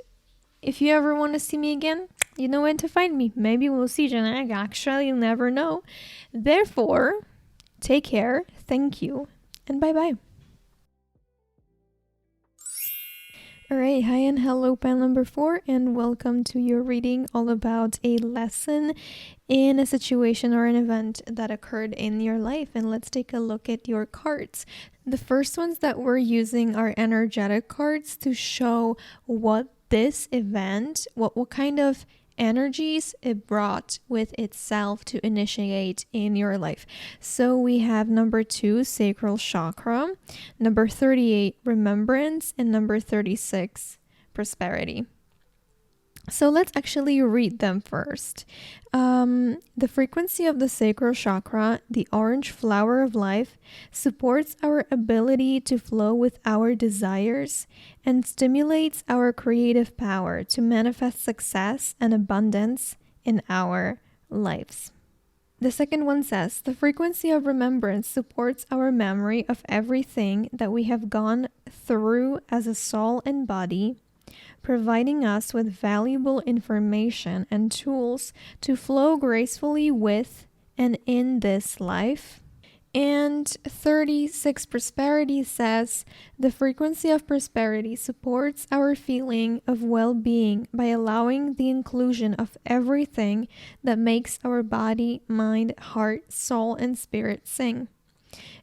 if you ever want to see me again, you know where to find me. Maybe we'll see each other. Actually, you'll never know. Therefore, take care. Thank you. And bye-bye. Alright, hi and hello, pile number 4, and welcome to your reading all about a lesson in a situation or an event that occurred in your life. And let's take a look at your cards. The first ones that we're using are energetic cards to show what this event, what kind of energies it brought with itself to initiate in your life. So we have number 2, sacral chakra, number 38, remembrance, and number 36, prosperity. So let's actually read them first. The frequency of the sacral chakra, the orange flower of life, supports our ability to flow with our desires and stimulates our creative power to manifest success and abundance in our lives. The second one says, the frequency of remembrance supports our memory of everything that we have gone through as a soul and body, providing us with valuable information and tools to flow gracefully with and in this life. And 36 prosperity says, the frequency of prosperity supports our feeling of well-being by allowing the inclusion of everything that makes our body, mind, heart, soul, and spirit sing.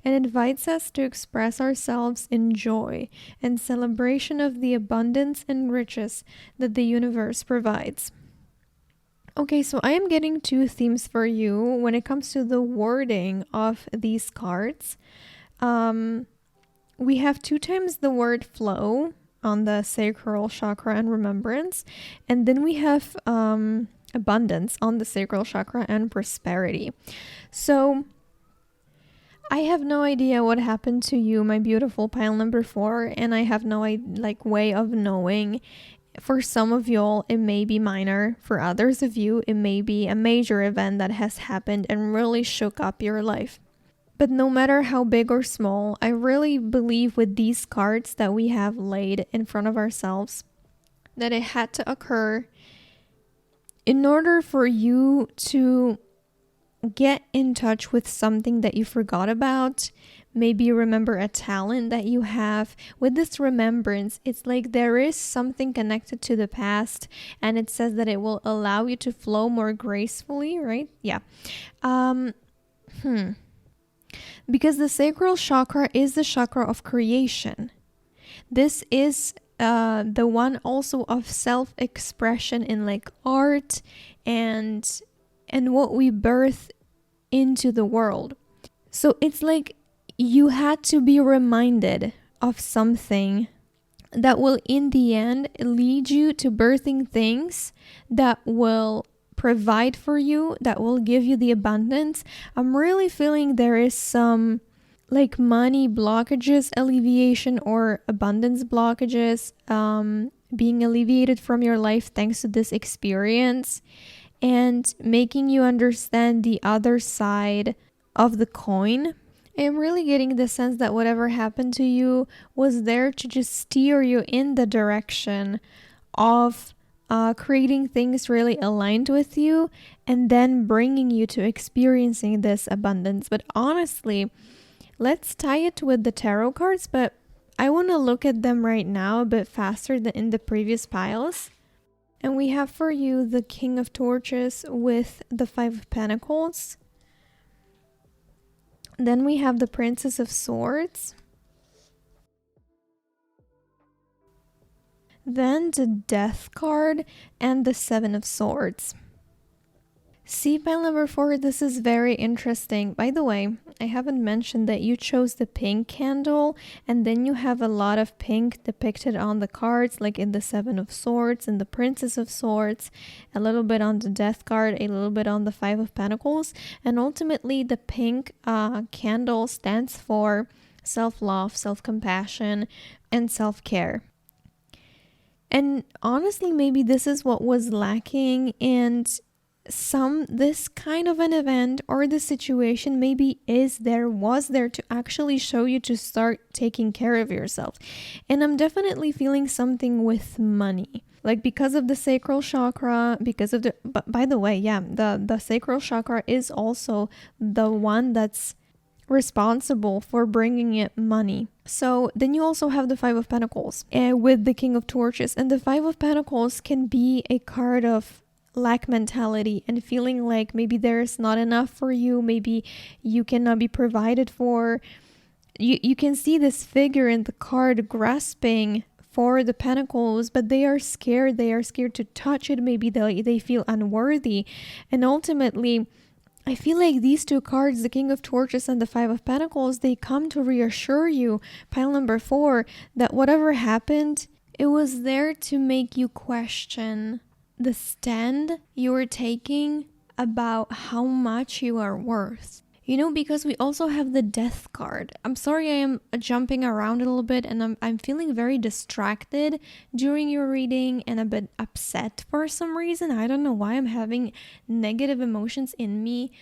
It invites us to express ourselves in joy and celebration of the abundance and riches that the universe provides. Okay, so I am getting two themes for you when it comes to the wording of these cards. We have 2 times the word flow on the sacral chakra and remembrance, and then we have abundance on the sacral chakra and prosperity. So I have no idea what happened to you, my beautiful pile number 4, and I have no way of knowing. For some of y'all, it may be minor. For others of you, it may be a major event that has happened and really shook up your life. But no matter how big or small, I really believe with these cards that we have laid in front of ourselves that it had to occur in order for you to get in touch with something that you forgot about. Maybe you remember a talent that you have. With this remembrance, it's like there is something connected to the past, and it says that it will allow you to flow more gracefully, right? Yeah. Because the sacral chakra is the chakra of creation. This is the one also of self-expression in like art and what we birth into the world. So it's like you had to be reminded of something that will in the end lead you to birthing things that will provide for you, that will give you the abundance. I'm really feeling there is some like money blockages alleviation or abundance blockages being alleviated from your life thanks to this experience, and making you understand the other side of the coin. I'm really getting the sense that whatever happened to you was there to just steer you in the direction of creating things really aligned with you and then bringing you to experiencing this abundance. But honestly, let's tie it with the tarot cards, but I want to look at them right now a bit faster than in the previous piles. And we have for you the King of Torches with the 5 of Pentacles. Then we have the Princess of Swords. Then the Death card and the 7 of Swords. See, pile number 4, this is very interesting. By the way, I haven't mentioned that you chose the pink candle, and then you have a lot of pink depicted on the cards, like in the 7 of Swords and the Princess of Swords, a little bit on the Death card, a little bit on the 5 of Pentacles, and ultimately the pink candle stands for self-love, self-compassion, and self-care. And honestly, maybe this is what was lacking, and this kind of an event or the situation maybe was there to actually show you to start taking care of yourself. And I'm definitely feeling something with money, like because of the sacral chakra, because of by the way, yeah, the sacral chakra is also the one that's responsible for bringing in money. So then you also have the 5 of Pentacles with the King of Torches, and the 5 of Pentacles can be a card of lack mentality and feeling like maybe there's not enough for you, maybe you cannot be provided for. You can see this figure in the card grasping for the pentacles, but they are scared to touch it. Maybe they feel unworthy, and ultimately I feel like these 2 cards, the King of Torches and the 5 of Pentacles, they come to reassure you, pile number 4, that whatever happened, it was there to make you question the stand you are taking about how much you are worth. You know, because we also have the death card. I'm sorry I am jumping around a little bit, and I'm feeling very distracted during your reading and a bit upset for some reason. I don't know why I'm having negative emotions in me.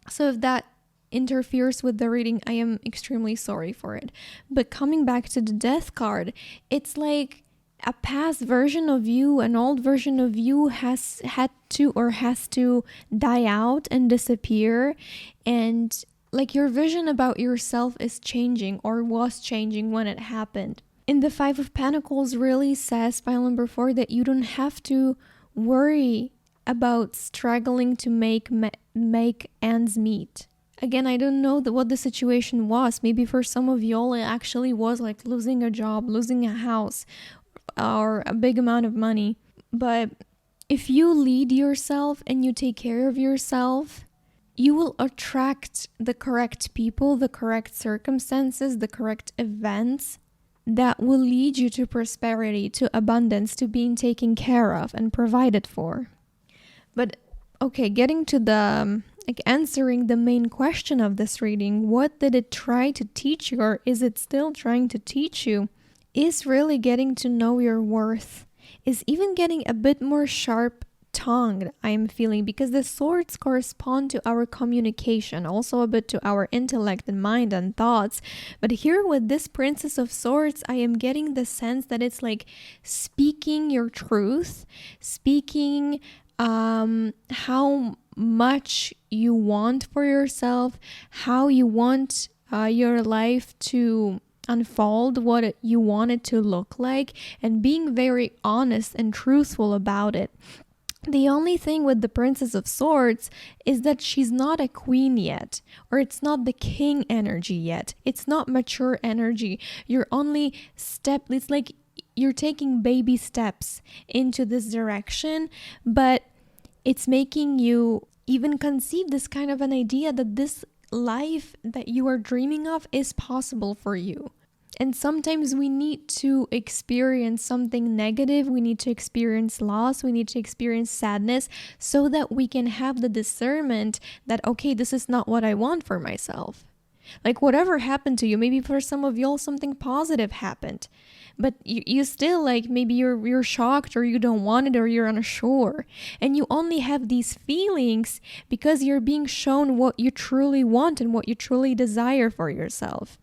So if that interferes with the reading, I am extremely sorry for it. But coming back to the death card, it's like a past version of you, an old version of you has to die out and disappear, and like your vision about yourself is changing or was changing when it happened. And the Five of Pentacles really says, pile number 4, that you don't have to worry about struggling to make ends meet. Again, I don't know what the situation was. Maybe for some of y'all it actually was like losing a job, losing a house, or a big amount of money. But if you lead yourself and you take care of yourself, you will attract the correct people, the correct circumstances, the correct events that will lead you to prosperity, to abundance, to being taken care of and provided for. But okay, getting to the answering the main question of this reading, what did it try to teach you, or is it still trying to teach you? Is really getting to know your worth, is even getting a bit more sharp-tongued, I'm feeling, because the swords correspond to our communication, also a bit to our intellect and mind and thoughts. But here with this Princess of Swords, I am getting the sense that it's like speaking your truth, speaking how much you want for yourself, how you want your life to unfold, what you want it to look like, and being very honest and truthful about it. The only thing with the Princess of Swords is that she's not a queen yet, or it's not the king energy yet. It's not mature energy. You're only it's like you're taking baby steps into this direction, but it's making you even conceive this kind of an idea that this life that you are dreaming of is possible for you. And sometimes we need to experience something negative, we need to experience loss, we need to experience sadness, so that we can have the discernment that, okay, this is not what I want for myself. Like whatever happened to you, maybe for some of y'all something positive happened, but you still, like, maybe you're shocked, or you don't want it, or you're unsure, and you only have these feelings because you're being shown what you truly want and what you truly desire for yourself.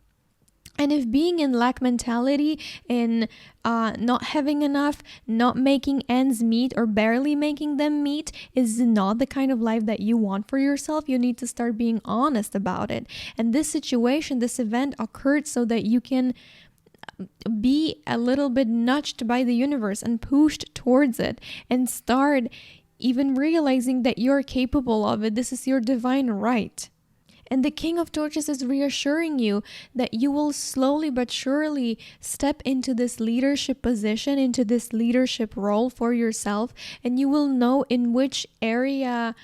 And if being in lack mentality, in not having enough, not making ends meet, or barely making them meet is not the kind of life that you want for yourself, you need to start being honest about it. And this situation, this event occurred so that you can be a little bit nudged by the universe and pushed towards it, and start even realizing that you're capable of it. This is your divine right. And the King of Torches is reassuring you that you will slowly but surely step into this leadership position, into this leadership role for yourself, and you will know in which area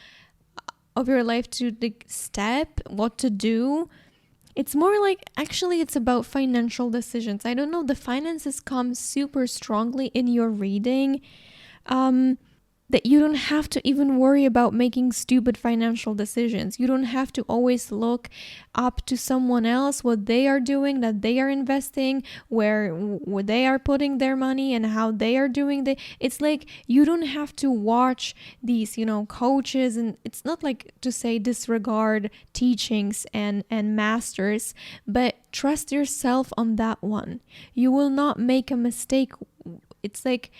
of your life to step, what to do. It's more like, actually, it's about financial decisions. I don't know, the finances come super strongly in your reading. That you don't have to even worry about making stupid financial decisions. You don't have to always look up to someone else, what they are doing, that they are investing, where they are putting their money and how they are doing it's like you don't have to watch these, coaches, and it's not like to say disregard teachings and masters, but trust yourself on that one. You will not make a mistake. It's like,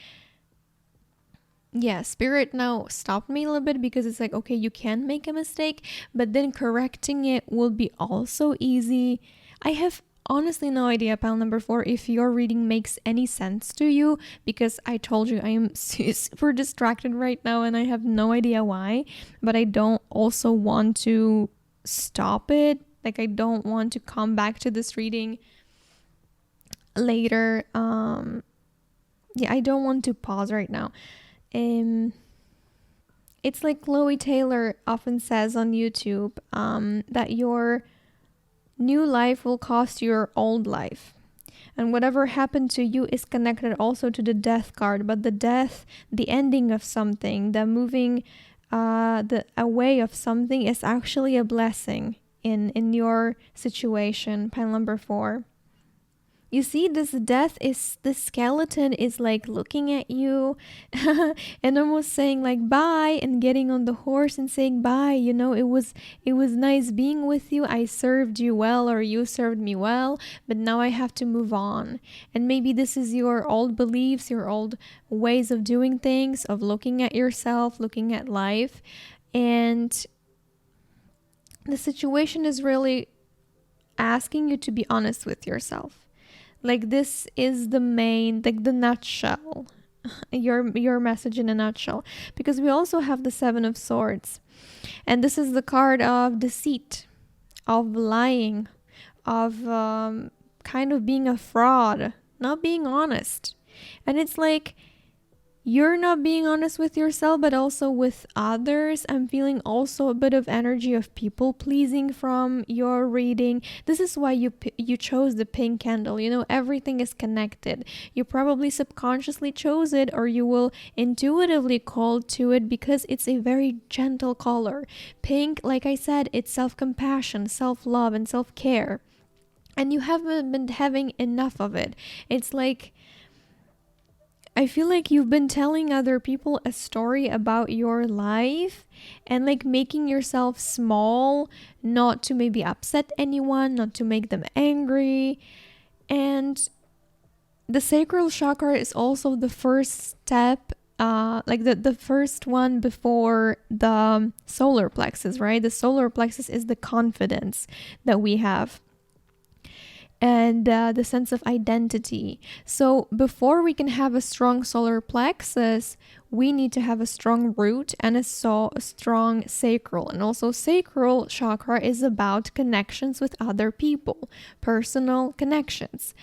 yeah, Spirit now stopped me a little bit, because it's like, okay, you can make a mistake, but then correcting it will be also easy. I have honestly no idea, pile number 4, if your reading makes any sense to you, because I told you I am super distracted right now and I have no idea why, but I don't also want to stop it. Like, I don't want to come back to this reading later. I don't want to pause right now. It's like Chloe Taylor often says on YouTube, that your new life will cost your old life. And whatever happened to you is connected also to the death card. But the death, the ending of something, the moving the away of something is actually a blessing in your situation. Pile number 4. You see, this death is, the skeleton is like looking at you and almost saying like bye, and getting on the horse and saying bye. You know, it was nice being with you. I served you well, or you served me well, but now I have to move on. And maybe this is your old beliefs, your old ways of doing things, of looking at yourself, looking at life. And the situation is really asking you to be honest with yourself. Like, this is the main, like the nutshell, your message in a nutshell. Because we also have the 7 of Swords. And this is the card of deceit, of lying, of kind of being a fraud, not being honest. And it's like, you're not being honest with yourself, but also with others. I'm feeling also a bit of energy of people pleasing from your reading. This is why you chose the pink candle. You know, everything is connected. You probably subconsciously chose it, or you will intuitively call to it, because it's a very gentle color. Pink, like I said, it's self-compassion, self-love, and self-care. And you haven't been having enough of it. It's like, I feel like you've been telling other people a story about your life and like making yourself small, not to maybe upset anyone, not to make them angry. And the sacral chakra is also the first step, like the first one before the solar plexus, right? The solar plexus is the confidence that we have, and the sense of identity. So before we can have a strong solar plexus, we need to have a strong root and a strong sacral. And also, sacral chakra is about connections with other people, personal connections.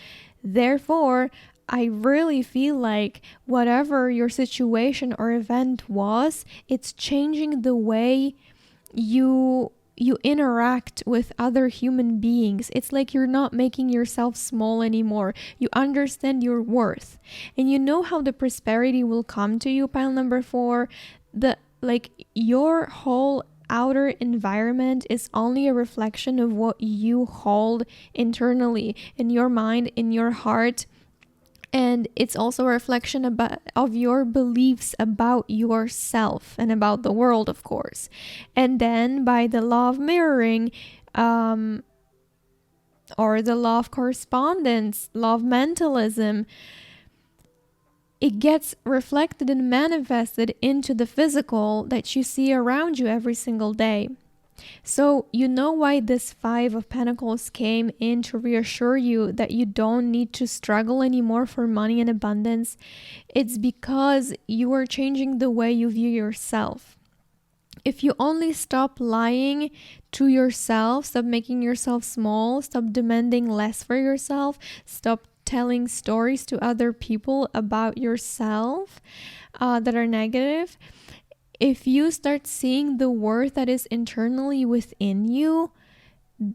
Therefore, I really feel like whatever your situation or event was, it's changing the way you interact with other human beings. It's like you're not making yourself small anymore. You understand your worth. And you know how the prosperity will come to you, pile number 4. Your whole outer environment is only a reflection of what you hold internally, in your mind, in your heart. And it's also a reflection of your beliefs about yourself and about the world, of course. And then by the law of mirroring, or the law of correspondence, law of mentalism, it gets reflected and manifested into the physical that you see around you every single day. So you know why this 5 of Pentacles came in to reassure you that you don't need to struggle anymore for money and abundance. It's because you are changing the way you view yourself. If you only stop lying to yourself, stop making yourself small, stop demanding less for yourself, stop telling stories to other people about yourself that are negative, if you start seeing the worth that is internally within you,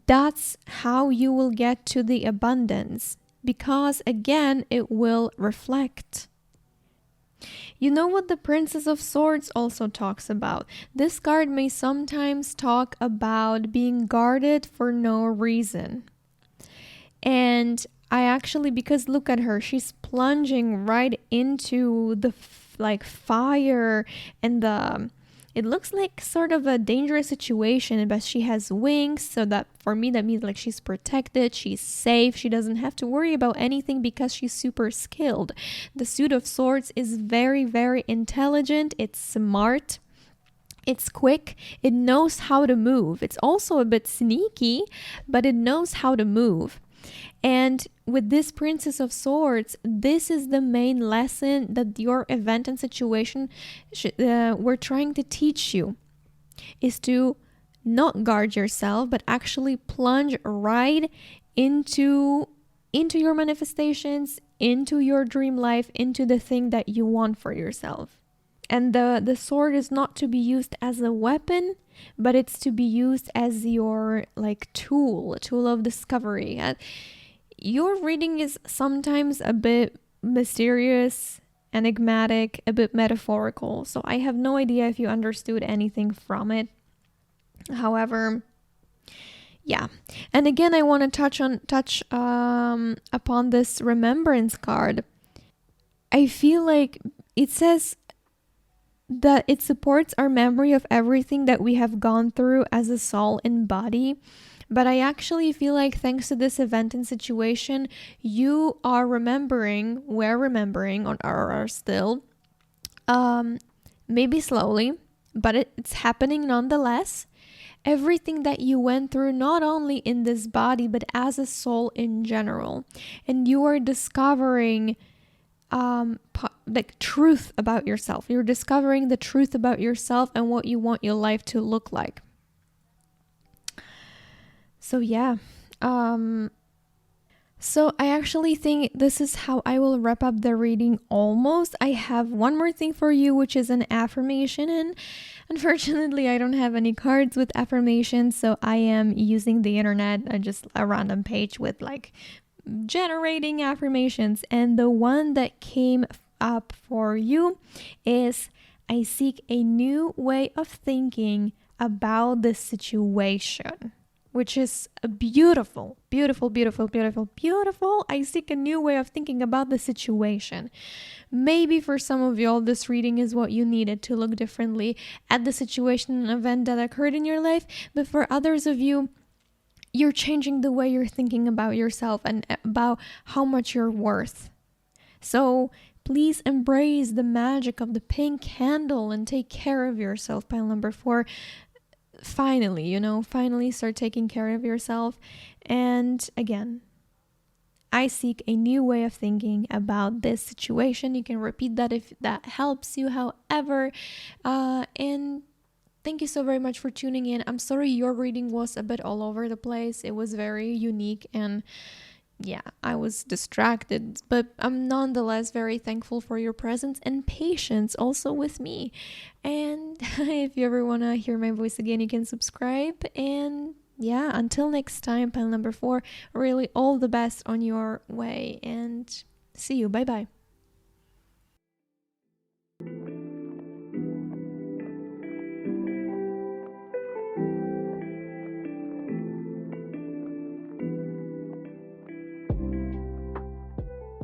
that's how you will get to the abundance. Because again, it will reflect. You know what the Princess of Swords also talks about? This card may sometimes talk about being guarded for no reason. And I actually, because look at her, she's plunging right into the fire, and it looks like sort of a dangerous situation, but she has wings, so that for me that means like she's protected, she's safe, she doesn't have to worry about anything because she's super skilled. The Suit of Swords is very, very intelligent, it's smart, it's quick, it knows how to move. It's also a bit sneaky, but it knows how to move. And with this Princess of Swords, this is the main lesson that your event and situation we're trying to teach you, is to not guard yourself, but actually plunge right into your manifestations, into your dream life, into the thing that you want for yourself. And the sword is not to be used as a weapon, but it's to be used as your tool of discovery. your reading is sometimes a bit mysterious, enigmatic, a bit metaphorical. So I have no idea if you understood anything from it. However, yeah. And again, I want to touch upon this remembrance card. I feel like it says that it supports our memory of everything that we have gone through as a soul and body. But I actually feel like thanks to this event and situation, you are remembering, we're remembering, or are still, maybe slowly, but it's happening nonetheless. Everything that you went through, not only in this body, but as a soul in general. And you are discovering like truth about yourself. You're discovering the truth about yourself and what you want your life to look like. So yeah, so I actually think this is how I will wrap up the reading almost. I have one more thing for you, which is an affirmation, and unfortunately I don't have any cards with affirmations, so I am using the internet, just a random page with like generating affirmations, and the one that came up for you is, I seek a new way of thinking about this situation. Which is a beautiful, beautiful, beautiful, beautiful, beautiful. I seek a new way of thinking about the situation. Maybe for some of y'all, this reading is what you needed to look differently at the situation and event that occurred in your life. But for others of you, you're changing the way you're thinking about yourself and about how much you're worth. So please embrace the magic of the pink candle and take care of yourself, pile number 4. Finally start taking care of yourself. And again, I seek a new way of thinking about this situation. You can repeat that if that helps you, however. And thank you so very much for tuning in. I'm sorry your reading was a bit all over the place. It was very unique, and yeah, I was distracted, but I'm nonetheless very thankful for your presence and patience also with me. And if you ever want to hear my voice again, you can subscribe. And yeah, until next time, pile number 4, really all the best on your way, and see you. Bye bye.